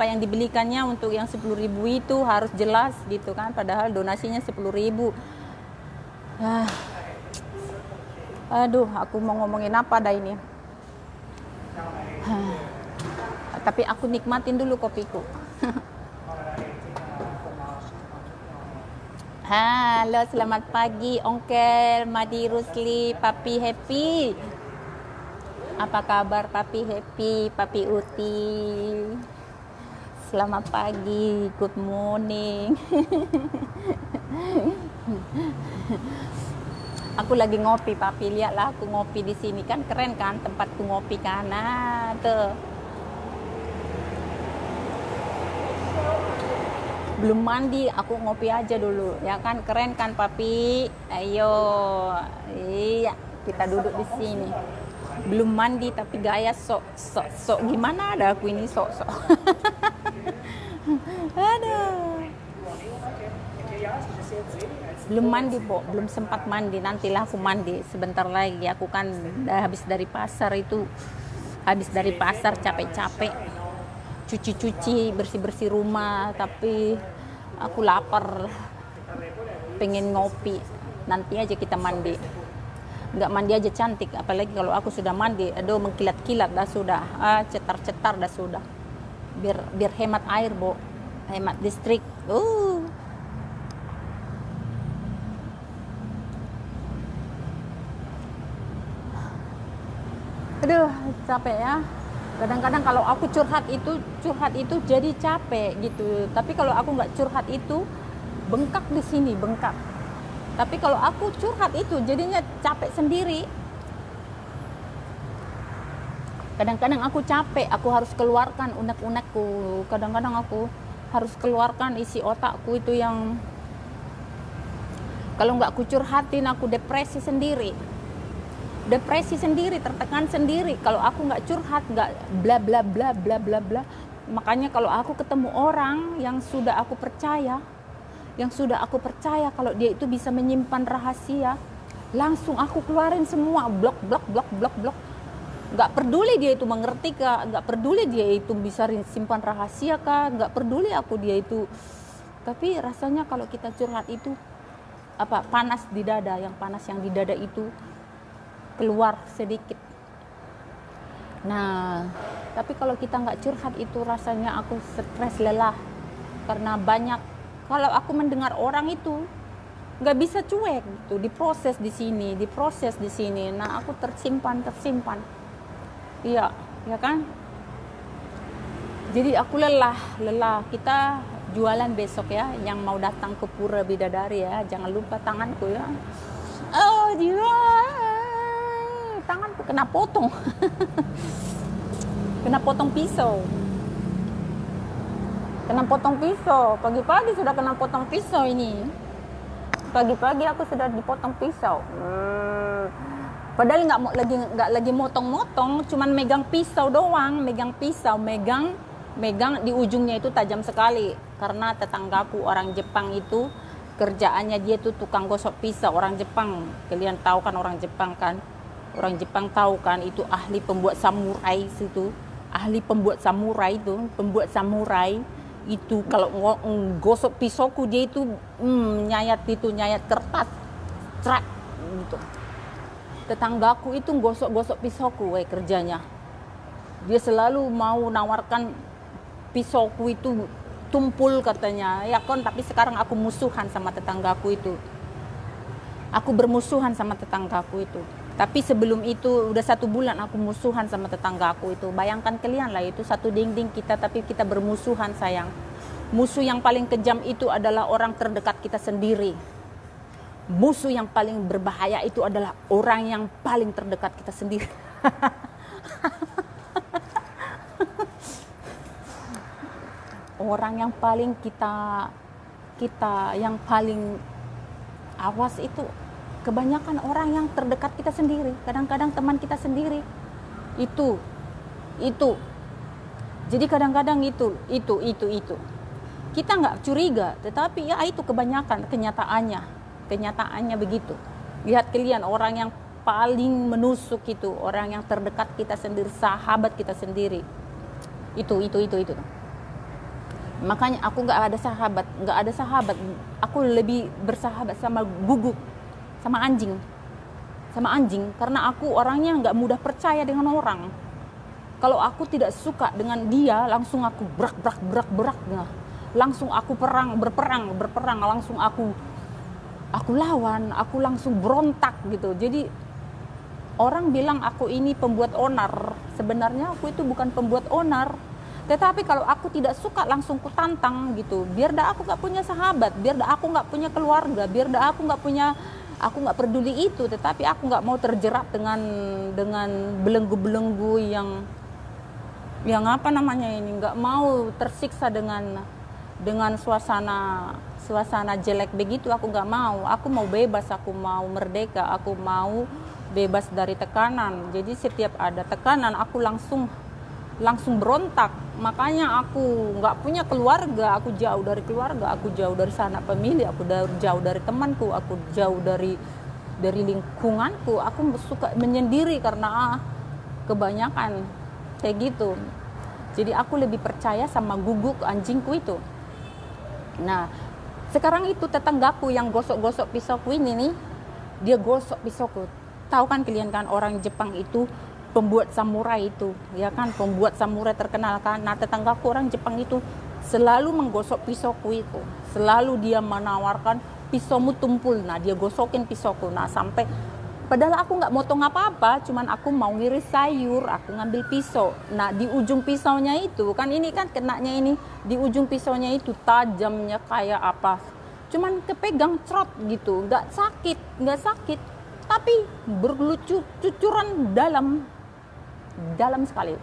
yang dibelikannya untuk yang 10.000 itu harus jelas gitu kan, padahal donasinya 10.000. Aduh, aku mau ngomongin apa dah ini. Tapi aku nikmatin dulu kopiku. Halo, selamat pagi Onkel Madi Rusli, Papi Happy. Apa kabar Papi Happy, Papi Uti? Selamat pagi, good morning. Aku lagi ngopi, Papi, lihatlah aku ngopi di sini kan, keren kan tempatku ngopi kan. Nah, tuh. Belum mandi, aku ngopi aja dulu, ya kan, keren kan Papi? Ayo, iya, kita duduk di sini. Belum mandi tapi gaya sok gimana ada aku ini sok. Aduh. Belum mandi, belum sempat mandi, nantilah aku mandi sebentar lagi. Aku kan udah habis dari pasar capek-capek, cuci-cuci, bersih-bersih rumah, tapi aku lapar, pengen ngopi. nanti aja kita mandi. Nggak mandi aja cantik, apalagi kalau aku sudah mandi, aduh mengkilat-kilat dah sudah, cetar-cetar dah sudah. Biar hemat air, Bu. Hemat listrik. Aduh, capek ya. Kadang-kadang kalau aku curhat itu jadi capek gitu. Tapi kalau aku nggak curhat itu bengkak di sini, bengkak. Tapi kalau aku curhat itu jadinya capek sendiri. Kadang-kadang aku capek, aku harus keluarkan unek-unekku. Kadang-kadang aku harus keluarkan isi otakku itu yang kalau nggak aku curhatin, aku depresi sendiri. Tertekan sendiri kalau aku nggak curhat, nggak bla bla bla bla bla bla. Makanya kalau aku ketemu orang yang sudah aku percaya kalau dia itu bisa menyimpan rahasia, langsung aku keluarin semua, blok. Nggak peduli dia itu mengerti kah, nggak peduli dia itu bisa simpan rahasia kah, nggak peduli aku dia itu. Tapi rasanya kalau kita curhat itu panas di dada, yang panas yang di dada itu keluar sedikit. Nah, tapi kalau kita nggak curhat itu rasanya aku stres, lelah, karena banyak. Kalau aku mendengar orang itu nggak bisa cuek gitu, diproses di sini. Nah, aku tersimpan. Iya kan? Jadi aku lelah. Kita jualan besok ya, yang mau datang ke Pura Bidadari ya, jangan lupa tanganku ya. Tanganku kena potong. Kena potong pisau. Pagi-pagi sudah kena potong pisau ini. Pagi-pagi aku sudah dipotong pisau. Padahal nggak lagi motong-motong, cuman megang pisau doang, megang di ujungnya itu tajam sekali. Karena tetanggaku orang Jepang itu kerjaannya dia tuh tukang gosok pisau. Orang Jepang, kalian tahu kan orang Jepang kan? Orang Jepang tahu kan, itu ahli pembuat samurai itu kalau gosok pisauku dia itu nyayat kertas trak gitu. Tetanggaku itu gosok pisauku kerjanya. Dia selalu mau nawarkan pisauku itu tumpul katanya. Ya kan, tapi sekarang aku musuhan sama tetanggaku itu. Tapi sebelum itu udah 1 bulan aku musuhan sama tetanggaku itu. Bayangkan kalian lah, itu satu dinding kita tapi kita bermusuhan sayang. Musuh yang paling kejam itu adalah orang terdekat kita sendiri. Musuh yang paling berbahaya itu adalah orang yang paling terdekat kita sendiri. Orang yang paling kita yang paling awas itu kebanyakan orang yang terdekat kita sendiri, kadang-kadang teman kita sendiri. Itu. Jadi kadang-kadang itu. Kita nggak curiga, tetapi ya itu kebanyakan kenyataannya begitu. Lihat kalian, orang yang paling menusuk itu orang yang terdekat kita sendiri, sahabat kita sendiri. Itu. Makanya aku nggak ada sahabat. Aku lebih bersahabat sama guguk, sama anjing, karena aku orangnya nggak mudah percaya dengan orang. Kalau aku tidak suka dengan dia, langsung aku berak, langsung aku berperang, langsung aku lawan, aku langsung berontak gitu. Jadi orang bilang aku ini pembuat onar, sebenarnya aku itu bukan pembuat onar. Tetapi kalau aku tidak suka, langsung ku tantang gitu. Biar dah aku nggak punya sahabat, biar dah aku nggak punya keluarga, biar dah aku nggak peduli itu. Tetapi aku nggak mau terjerat dengan belenggu yang apa namanya ini. Nggak mau tersiksa dengan suasana jelek begitu. Aku nggak mau. Aku mau bebas, aku mau merdeka, aku mau bebas dari tekanan. Jadi setiap ada tekanan, aku langsung berontak. Makanya aku nggak punya keluarga, aku jauh dari keluarga, aku jauh dari sanak famili, aku jauh dari temanku, aku jauh dari lingkunganku. Aku suka menyendiri karena kebanyakan kayak gitu. Jadi aku lebih percaya sama guguk anjingku itu. Nah, sekarang itu tetanggaku yang gosok-gosok pisauku ini nih, dia gosok pisauku. Tahu kan kalian kan orang Jepang itu pembuat samurai itu, ya kan, pembuat samurai terkenal kan. Nah tetanggaku orang Jepang itu selalu menggosok pisauku itu, selalu dia menawarkan pisaumu tumpul. Nah dia gosokin pisauku. Nah sampai padahal aku nggak motong apa-apa, cuman aku mau ngiris sayur, aku ngambil pisau. Nah di ujung pisaunya itu kan, ini kan kenanya ini di ujung pisaunya itu tajamnya kayak apa, cuman kepegang cerot gitu, nggak sakit, tapi berlucu-cucuran dalam sekali.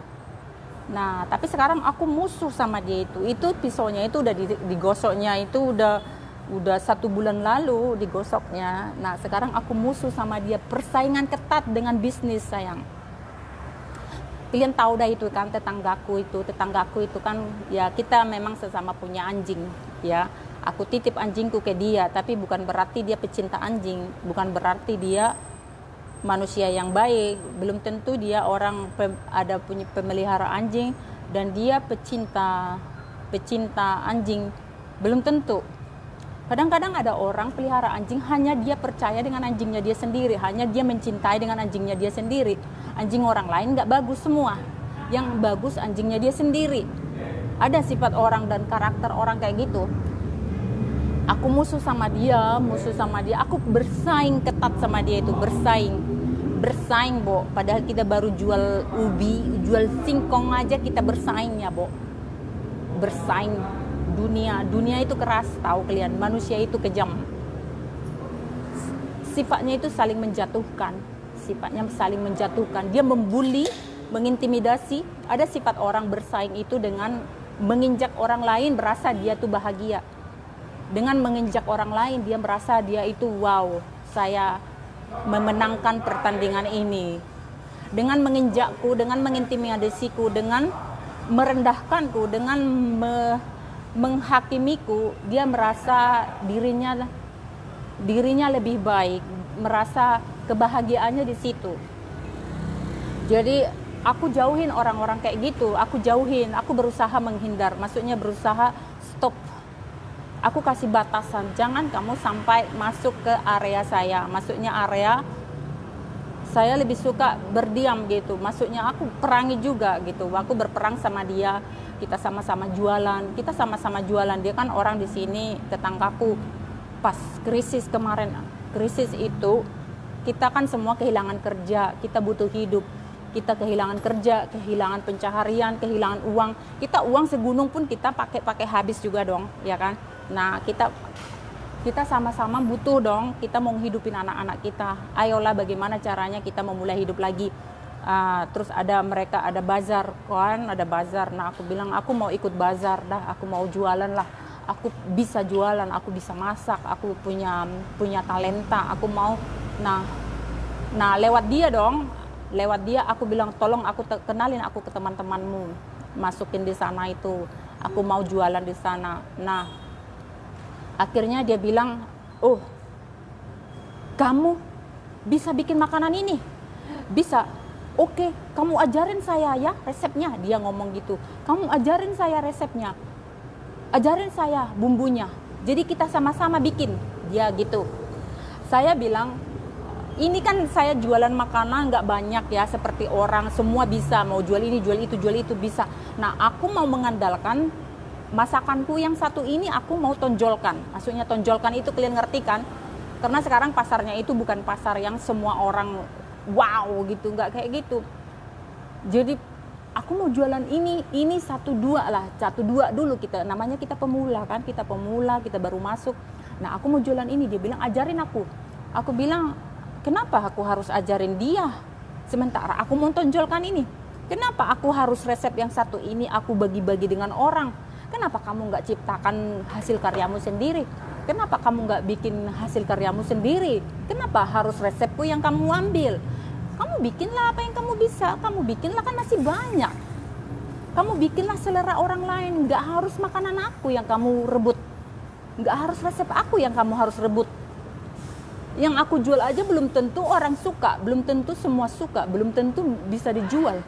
Nah tapi sekarang aku musuh sama dia itu pisaunya itu udah digosoknya itu udah 1 bulan lalu digosoknya. Nah sekarang aku musuh sama dia, persaingan ketat dengan bisnis sayang. Kalian tahu dah itu kan, tetanggaku itu kan ya, kita memang sesama punya anjing ya. Aku titip anjingku ke dia, tapi bukan berarti dia pecinta anjing, bukan berarti dia manusia yang baik, belum tentu dia orang ada punya pemelihara anjing dan dia pecinta anjing, belum tentu. Kadang-kadang ada orang pelihara anjing hanya dia percaya dengan anjingnya dia sendiri, hanya dia mencintai dengan anjingnya dia sendiri. Anjing orang lain nggak bagus semua, yang bagus anjingnya dia sendiri. Ada sifat orang dan karakter orang kayak gitu. Aku musuh sama dia, aku bersaing ketat sama dia itu, bersaing Bo. Padahal kita baru jual ubi, jual singkong aja kita bersaingnya Bo. Bersaing. Dunia itu keras, tahu kalian, manusia itu kejam, sifatnya itu saling menjatuhkan, dia membuli, mengintimidasi. Ada sifat orang bersaing itu dengan menginjak orang lain, berasa dia tuh bahagia. Dengan menginjak orang lain dia merasa dia itu wow, saya memenangkan pertandingan ini. Dengan menginjakku, dengan mengintimidasiku, dengan merendahkanku, dengan menghakimiku, dia merasa dirinya lebih baik, merasa kebahagiaannya di situ. Jadi aku jauhin orang-orang kayak gitu, aku berusaha menghindar, maksudnya berusaha stop. Aku kasih batasan, jangan kamu sampai masuk ke area saya, maksudnya area saya lebih suka berdiam gitu, maksudnya aku perangi juga gitu, aku berperang sama dia. Kita sama-sama jualan, dia kan orang di sini, tetanggaku. Pas krisis kemarin, itu kita kan semua kehilangan kerja, kita butuh hidup, kita kehilangan kerja, kehilangan pencaharian, kehilangan uang. Kita uang segunung pun kita pakai habis juga dong, ya kan. Nah kita sama-sama butuh dong, kita mau hidupin anak-anak kita. Ayolah bagaimana caranya kita memulai hidup lagi. Terus ada bazar kan, nah aku bilang aku mau ikut bazar dah, aku mau jualan lah, aku bisa jualan, aku bisa masak, aku punya talenta, aku mau. Nah lewat dia aku bilang tolong aku kenalin aku ke teman-temanmu, masukin di sana itu, aku mau jualan di sana. Nah akhirnya dia bilang, oh kamu bisa bikin makanan ini, bisa. Oke, kamu ajarin saya ya resepnya. Dia ngomong gitu. Kamu ajarin saya resepnya. Ajarin saya bumbunya. Jadi kita sama-sama bikin. Dia gitu. Saya bilang, ini kan saya jualan makanan nggak banyak ya. Seperti orang, semua bisa. Mau jual ini, jual itu bisa. Nah, aku mau mengandalkan masakanku yang satu ini, aku mau tonjolkan. Maksudnya tonjolkan itu kalian ngerti kan? Karena sekarang pasarnya itu bukan pasar yang semua orang wow gitu, nggak kayak gitu. Jadi aku mau jualan ini 1-2 dulu, kita namanya kita pemula kan, kita baru masuk. Nah aku mau jualan ini, dia bilang ajarin aku bilang kenapa aku harus ajarin dia sementara aku mau tonjolkan ini? Kenapa aku harus resep yang satu ini aku bagi-bagi dengan orang? Kenapa kamu nggak ciptakan hasil karyamu sendiri? Kenapa kamu nggak bikin hasil karyamu sendiri? Kenapa harus resepku yang kamu ambil? Kamu bikinlah apa yang kamu bisa. Kamu bikinlah, kan masih banyak. Kamu bikinlah selera orang lain. Nggak harus makanan aku yang kamu rebut. Nggak harus resep aku yang kamu harus rebut. Yang aku jual aja belum tentu orang suka. Belum tentu semua suka. Belum tentu bisa dijual.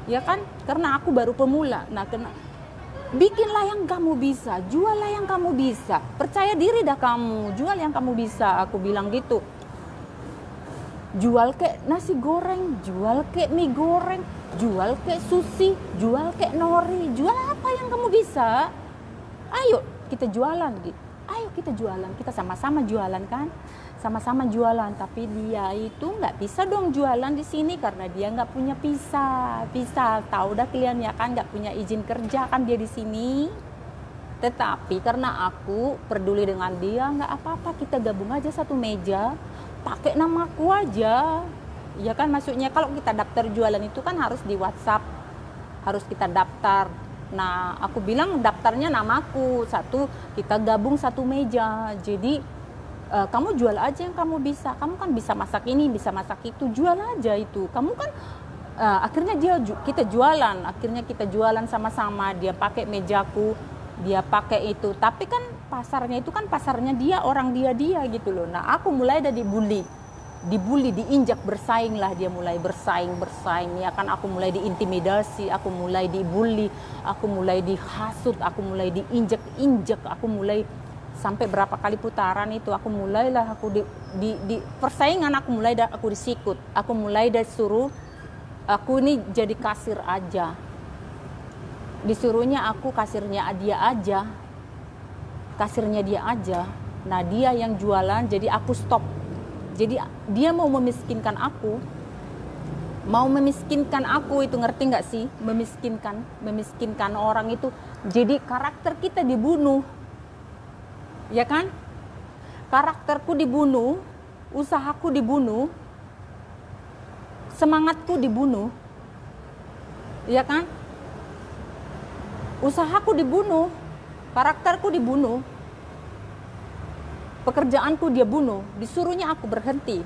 Ya kan? Karena aku baru pemula. Nah, bikinlah yang kamu bisa, juallah yang kamu bisa, percaya diri dah kamu, jual yang kamu bisa, aku bilang gitu. jual kek nasi goreng, jual kek mie goreng, jual kek sushi, jual kek nori, jual apa yang kamu bisa. Ayo kita jualan gitu. Ayo kita jualan, kita sama-sama jualan kan, sama-sama jualan. Tapi dia itu nggak bisa dong jualan di sini karena dia nggak punya visa. Tahu dah kalian ya kan, nggak punya izin kerja kan dia di sini. Tetapi karena aku peduli dengan dia, nggak apa-apa, kita gabung aja satu meja, pakai namaku aja. Ya kan, maksudnya kalau kita daftar jualan itu kan harus di WhatsApp, harus kita daftar. Nah, aku bilang daftarnya namaku, satu kita gabung satu meja. Jadi kamu jual aja yang kamu bisa. Kamu kan bisa masak ini, bisa masak itu, jual aja itu. Kamu kan akhirnya kita jualan sama-sama. Dia pakai mejaku, dia pakai itu. Tapi kan pasarnya itu kan pasarnya dia, orang dia gitu loh. Nah, aku mulai dari dibully, diinjak, bersaing lah, dia mulai bersaing ya kan. Aku mulai diintimidasi, aku mulai dibully, aku mulai dihasut, aku mulai diinjak, aku mulai sampai berapa kali putaran itu aku mulailah aku di persaingan, aku disikut, aku mulai disuruh aku ini jadi kasir aja, disuruhnya aku kasirnya dia aja. Nah, dia yang jualan, jadi aku stop. Jadi dia mau memiskinkan aku itu, ngerti nggak sih? Memiskinkan orang itu. Jadi karakter kita dibunuh, ya kan? Karakterku dibunuh, usahaku dibunuh, semangatku dibunuh, ya kan? Usahaku dibunuh, karakterku dibunuh, pekerjaanku dia bunuh, disuruhnya aku berhenti.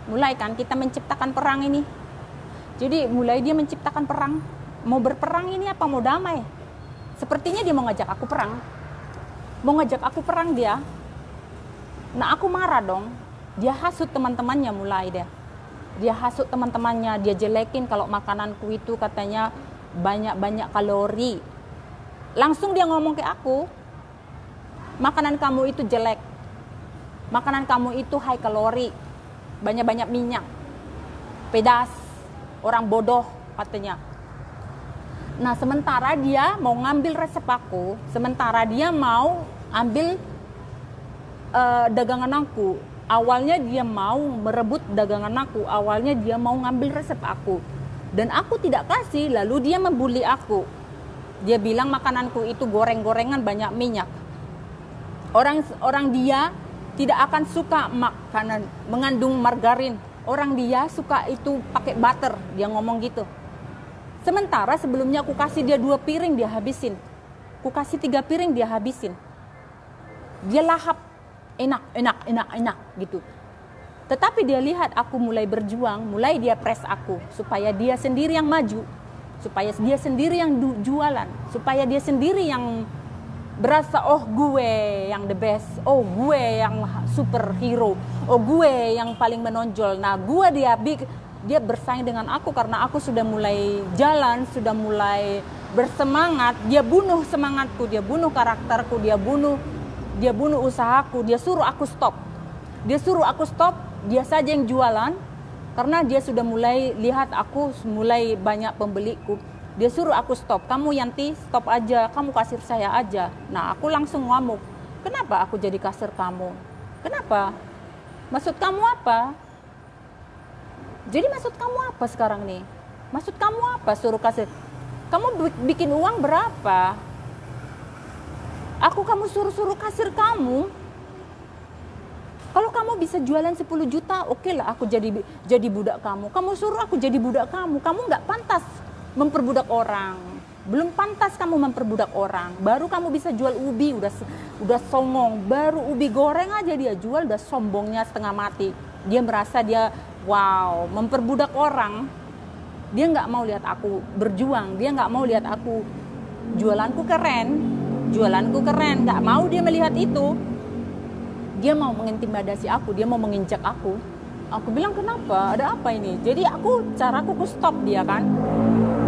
Mulai kan kita menciptakan perang ini. Jadi mulai dia menciptakan perang. Mau berperang ini apa mau damai? Sepertinya dia mau ngajak aku perang. Dia. Nah, aku marah dong. Dia hasut teman-temannya mulai deh. Dia hasut teman-temannya, dia jelekin kalau makananku itu katanya banyak kalori. Langsung dia ngomong ke aku, makanan kamu itu jelek. Makanan kamu itu high kalori, banyak minyak, pedas, orang bodoh katanya. Nah, sementara dia mau ngambil resep aku, sementara dia mau ambil dagangan aku. Awalnya dia mau merebut dagangan aku, awalnya dia mau ngambil resep aku. Dan aku tidak kasih, lalu dia membuli aku. Dia bilang makananku itu goreng-gorengan banyak minyak. Orang dia tidak akan suka makanan mengandung margarin. Orang dia suka itu pakai butter, dia ngomong gitu. Sementara sebelumnya aku kasih dia 2 piring, dia habisin. Aku kasih 3 piring, dia habisin. Dia lahap, enak gitu. Tetapi dia lihat aku mulai berjuang, mulai dia press aku supaya dia sendiri yang maju, supaya dia sendiri yang jualan, supaya dia sendiri yang berasa, oh gue yang the best, oh gue yang superhero, oh gue yang paling menonjol. Nah, dia bersaing dengan aku karena aku sudah mulai jalan, sudah mulai bersemangat. Dia bunuh semangatku, dia bunuh karakterku, dia bunuh usahaku. Dia suruh aku stop, dia saja yang jualan karena dia sudah mulai lihat aku mulai banyak pembeliku. Dia suruh aku stop, kamu Yanti stop aja, kamu kasir saya aja. Nah, aku langsung ngamuk, kenapa aku jadi kasir kamu? Kenapa? Maksud kamu apa? Jadi maksud kamu apa sekarang nih? Maksud kamu apa suruh kasir? Kamu bikin uang berapa? Kamu suruh kasir kamu. Kalau kamu bisa jualan 10 juta, oke lah aku jadi budak kamu. Kamu suruh aku jadi budak kamu. Kamu nggak pantas memperbudak orang. Belum pantas kamu memperbudak orang. Baru kamu bisa jual ubi, udah songong. Baru ubi goreng aja dia jual, udah sombongnya setengah mati. Dia merasa dia wow, memperbudak orang. Dia nggak mau lihat aku berjuang. Dia nggak mau lihat aku jualanku keren. Nggak mau dia melihat itu. Dia mau mengintimidasi aku, dia mau menginjak aku. Aku bilang, kenapa? Ada apa ini? Jadi caraku stop dia kan.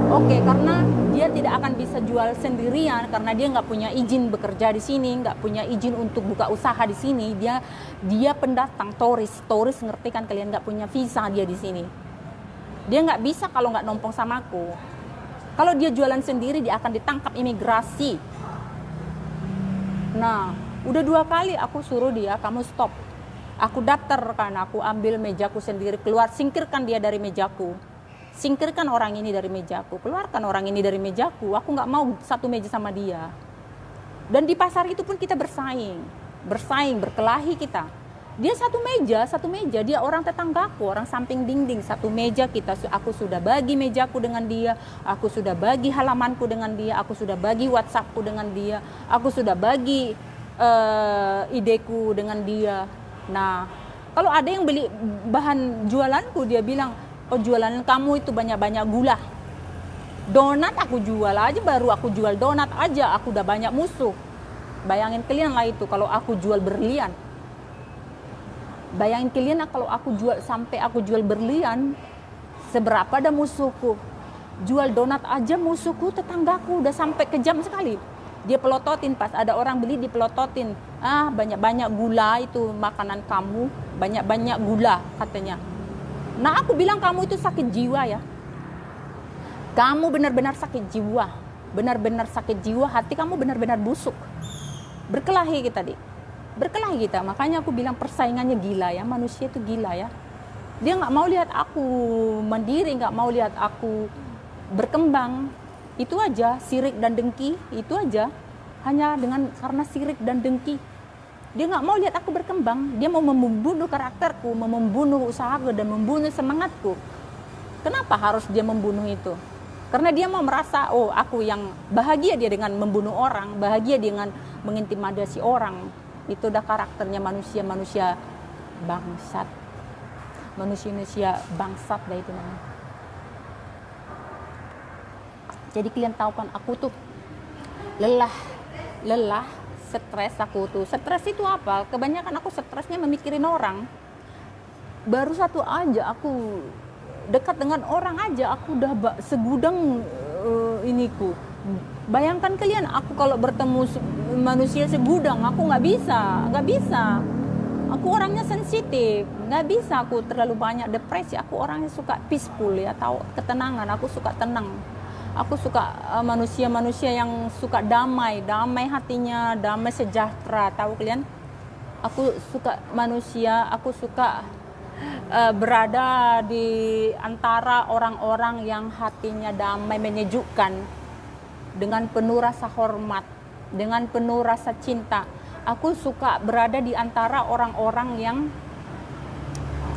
Oke, karena dia tidak akan bisa jual sendirian karena dia nggak punya izin bekerja di sini, nggak punya izin untuk buka usaha di sini. Dia pendatang, turis ngerti kan kalian, nggak punya visa dia di sini. Dia nggak bisa kalau nggak nompong sama aku. Kalau dia jualan sendiri dia akan ditangkap imigrasi. Nah, udah 2 kali aku suruh dia, kamu stop. Aku daftarkan, aku ambil mejaku sendiri, keluar, singkirkan dia dari mejaku. Singkirkan orang ini dari mejaku, keluarkan orang ini dari mejaku. Aku nggak mau satu meja sama dia. Dan di pasar itu pun kita bersaing, berkelahi kita. Dia satu meja, dia orang tetanggaku, orang samping dinding, satu meja kita. Aku sudah bagi mejaku dengan dia, aku sudah bagi halamanku dengan dia, aku sudah bagi WhatsAppku dengan dia, aku sudah bagi ideku dengan dia. Nah, kalau ada yang beli bahan jualanku, dia bilang, oh jualan kamu itu banyak-banyak gula. Donat aku jual aja, baru aku jual donat aja, aku udah banyak musuh. Bayangin kalian lah itu kalau aku jual berlian. Bayangin kalian kalau aku jual berlian, seberapa ada musuhku. Jual donat aja musuhku, tetanggaku udah sampai kejam sekali. Dia pelototin, pas ada orang beli dipelototin. Ah, banyak-banyak gula itu makanan kamu, banyak-banyak gula katanya. Nah, aku bilang kamu itu sakit jiwa ya. Kamu benar-benar sakit jiwa. Benar-benar sakit jiwa, hati kamu benar-benar busuk. Berkelahi kita. Makanya aku bilang persaingannya gila ya. Manusia itu gila ya. Dia gak mau lihat aku mandiri, gak mau lihat aku berkembang. Itu aja, sirik dan dengki, itu aja. Hanya karena sirik dan dengki. Dia gak mau lihat aku berkembang. Dia mau membunuh karakterku, mau membunuh usahaku dan membunuh semangatku. Kenapa harus dia membunuh itu? Karena dia mau merasa, oh aku yang bahagia dia dengan membunuh orang, bahagia dengan mengintimidasi orang. Itu udah karakternya manusia bangsat. Manusia bangsat dah itu namanya. Jadi kalian tahu kan aku tuh lelah, stres aku tuh. Stres itu apa? Kebanyakan aku stresnya memikirin orang. Baru satu aja aku dekat dengan orang aja aku udah segudang iniku. Bayangkan kalian aku kalau bertemu manusia segudang, aku nggak bisa. Aku orangnya sensitif, nggak bisa aku terlalu banyak depresi. Aku orangnya suka peaceful ya, tahu ketenangan. Aku suka tenang. Aku suka manusia-manusia yang suka damai hatinya, damai sejahtera. Tahu kalian? Aku suka manusia, aku suka berada di antara orang-orang yang hatinya damai, menyejukkan, dengan penuh rasa hormat, dengan penuh rasa cinta. Aku suka berada di antara orang-orang yang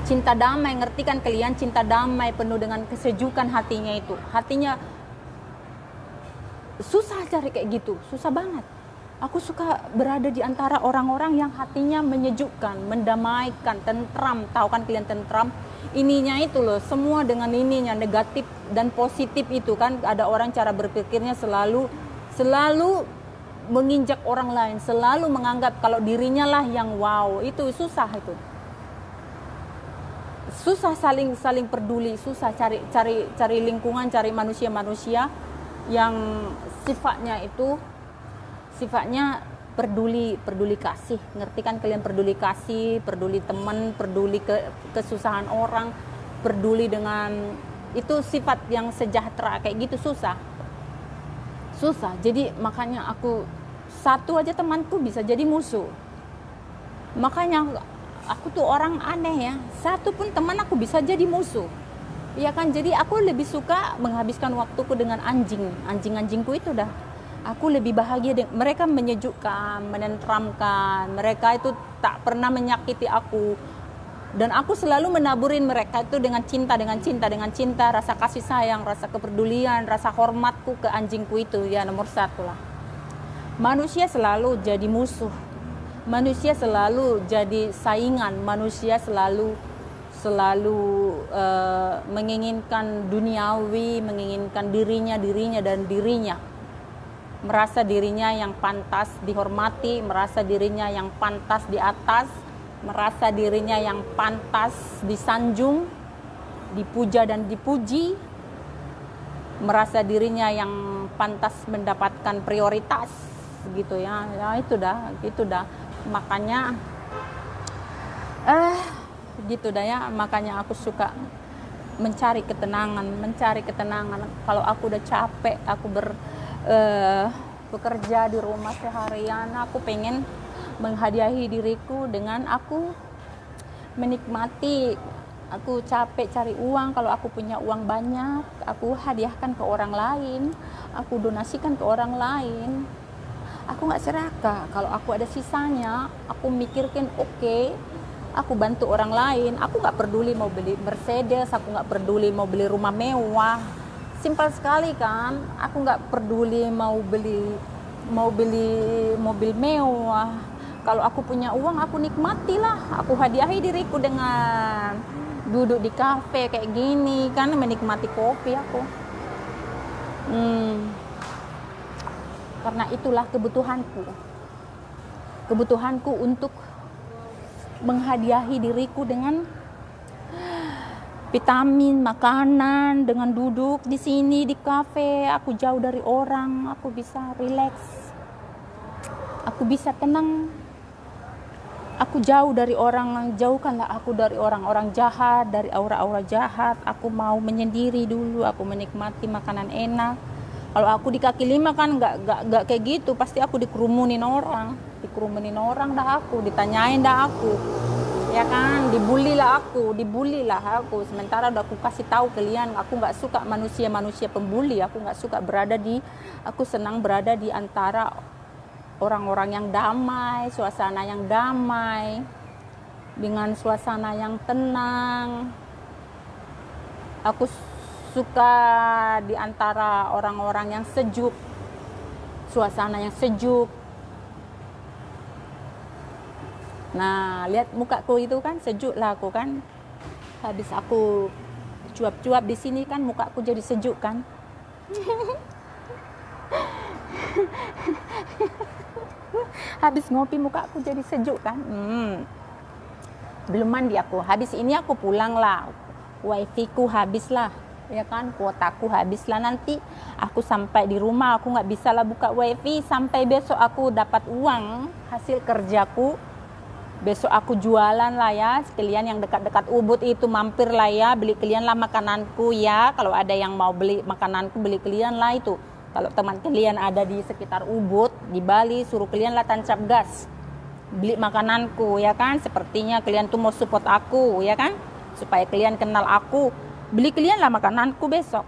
cinta damai. Ngerti kan kalian? Cinta damai penuh dengan kesejukan hatinya itu. Hatinya susah cari kayak gitu, susah banget. Aku suka berada di antara orang-orang yang hatinya menyejukkan, mendamaikan, tentram. Tahu kan kalian tentram? Ininya itu loh, semua dengan ininya, negatif dan positif itu kan. Ada orang cara berpikirnya selalu menginjak orang lain, selalu menganggap kalau dirinya lah yang wow. Itu susah itu. Susah saling peduli, susah cari lingkungan, cari manusia-manusia yang sifatnya peduli kasih. Ngerti kan kalian? Peduli kasih, peduli teman, peduli kesusahan orang, peduli dengan itu sifat yang sejahtera kayak gitu. Susah. Jadi makanya aku satu aja temanku bisa jadi musuh. Makanya aku tuh orang aneh ya. Satu pun teman aku bisa jadi musuh. Ya kan, jadi aku lebih suka menghabiskan waktuku dengan anjingku itu dah. Aku lebih bahagia, mereka menyejukkan, menenteramkan, mereka itu tak pernah menyakiti aku. Dan aku selalu menaburin mereka itu dengan cinta, rasa kasih sayang, rasa kepedulian, rasa hormatku ke anjingku itu, ya nomor 1 lah. Manusia selalu jadi musuh, manusia selalu jadi saingan, manusia selalu menginginkan duniawi, menginginkan dirinya, merasa dirinya yang pantas dihormati, merasa dirinya yang pantas di atas, merasa dirinya yang pantas disanjung, dipuja dan dipuji, merasa dirinya yang pantas mendapatkan prioritas gitu ya. Ya itu dah makanya gitu dah ya, makanya aku suka mencari ketenangan. Kalau aku udah capek, aku bekerja di rumah seharian, aku pengen menghadiahi diriku dengan aku menikmati. Aku capek cari uang, kalau aku punya uang banyak, aku hadiahkan ke orang lain, aku donasikan ke orang lain. Aku nggak serakah. Kalau aku ada sisanya, aku mikirkan oke, aku bantu orang lain. Aku nggak peduli mau beli Mercedes, aku nggak peduli mau beli rumah mewah. Simpel sekali kan. Aku nggak peduli mau beli mobil mewah. Kalau aku punya uang, aku nikmatilah. Aku hadiahi diriku dengan duduk di kafe kayak gini kan, menikmati kopi aku. Karena itulah kebutuhanku untuk menghadiahi diriku dengan vitamin, makanan, dengan duduk di sini di kafe. Aku jauh dari orang, aku bisa rileks, aku bisa tenang. Aku jauh dari orang, jauhkanlah aku dari orang-orang jahat, dari aura-aura jahat. Aku mau menyendiri dulu, aku menikmati makanan enak. Kalau aku di kaki lima kan nggak kayak gitu, pasti aku dikerumunin orang dah aku, ditanyain dah aku, ya kan, dibully lah aku. Sementara udah aku kasih tahu kalian, aku nggak suka manusia pembuli, aku senang berada di antara orang-orang yang damai, suasana yang damai, dengan suasana yang tenang. Aku suka di antara orang-orang yang sejuk, suasana yang sejuk. Nah, lihat mukaku itu kan sejuk lah aku kan. Habis aku cuap-cuap di sini kan mukaku jadi sejuk kan. Habis ngopi muka aku jadi sejuk kan. Belum mandi aku. Habis ini aku pulang lah, wifi ku habis lah, ya kan, kuotaku habis lah. Nanti aku sampai di rumah, aku nggak bisa lah buka wifi sampai besok aku dapat uang hasil kerjaku. Besok aku jualan lah ya. Kalian yang dekat-dekat Ubud itu mampir lah ya, beli kalian lah makananku ya. Kalau ada yang mau beli makananku, beli kalian lah itu. Kalau teman kalian ada di sekitar Ubud, di Bali, suruh kalian lah tancap gas, beli makananku, ya kan. Sepertinya kalian tuh mau support aku, ya kan, supaya kalian kenal aku. Beli kalian lah makananku besok.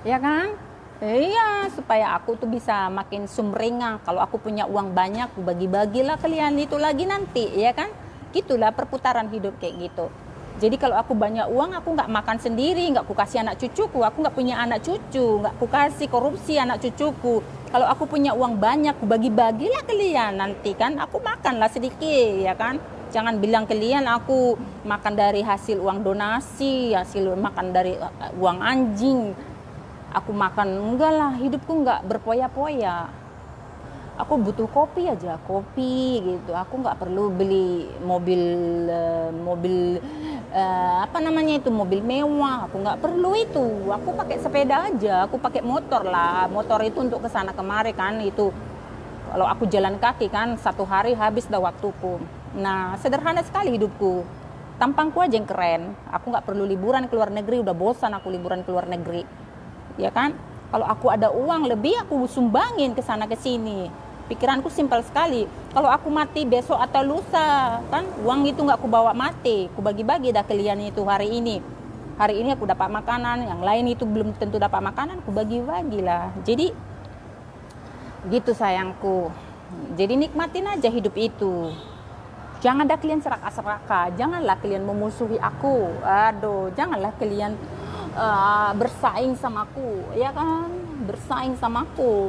Ya kan. Iya, supaya aku tuh bisa makin sumringah. Kalau aku punya uang banyak, aku bagi-bagilah kalian itu lagi nanti, ya kan. Gitulah perputaran hidup kayak gitu. Jadi kalau aku banyak uang, aku nggak makan sendiri, nggak aku kasih anak cucuku. Aku nggak punya anak cucu, nggak aku kasih korupsi anak cucuku. Kalau aku punya uang banyak, aku bagi-bagilah kalian nanti kan. Aku makanlah sedikit, ya kan. Jangan bilang kalian aku makan dari hasil uang donasi, hasil makan dari uang anjing. Aku makan, enggak lah, hidupku nggak berpoya-poya. Aku butuh kopi aja, kopi gitu. Aku nggak perlu beli mobil mobil mewah. Aku nggak perlu itu. Aku pakai sepeda aja, aku pakai motor lah. Motor itu untuk kesana kemari kan itu. Kalau aku jalan kaki kan 1 hari habis dah waktuku. Nah, sederhana sekali hidupku. Tampangku aja yang keren. Aku nggak perlu liburan ke luar negeri. Udah bosan aku liburan ke luar negeri, ya kan. Kalau aku ada uang lebih, aku sumbangin ke sana ke sini. Pikiranku simpel sekali. Kalau aku mati besok atau lusa, kan uang itu nggak aku bawa mati. Aku bagi-bagi dah kalian itu hari ini. Hari ini aku dapat makanan, yang lain itu belum tentu dapat makanan, aku bagi-bagilah. Jadi gitu sayangku. Jadi nikmatin aja hidup itu. Jangan dah kalian serak-seraka. Janganlah kalian memusuhi aku. Aduh, janganlah kalian bersaing sama aku, ya kan? Bersaing sama aku.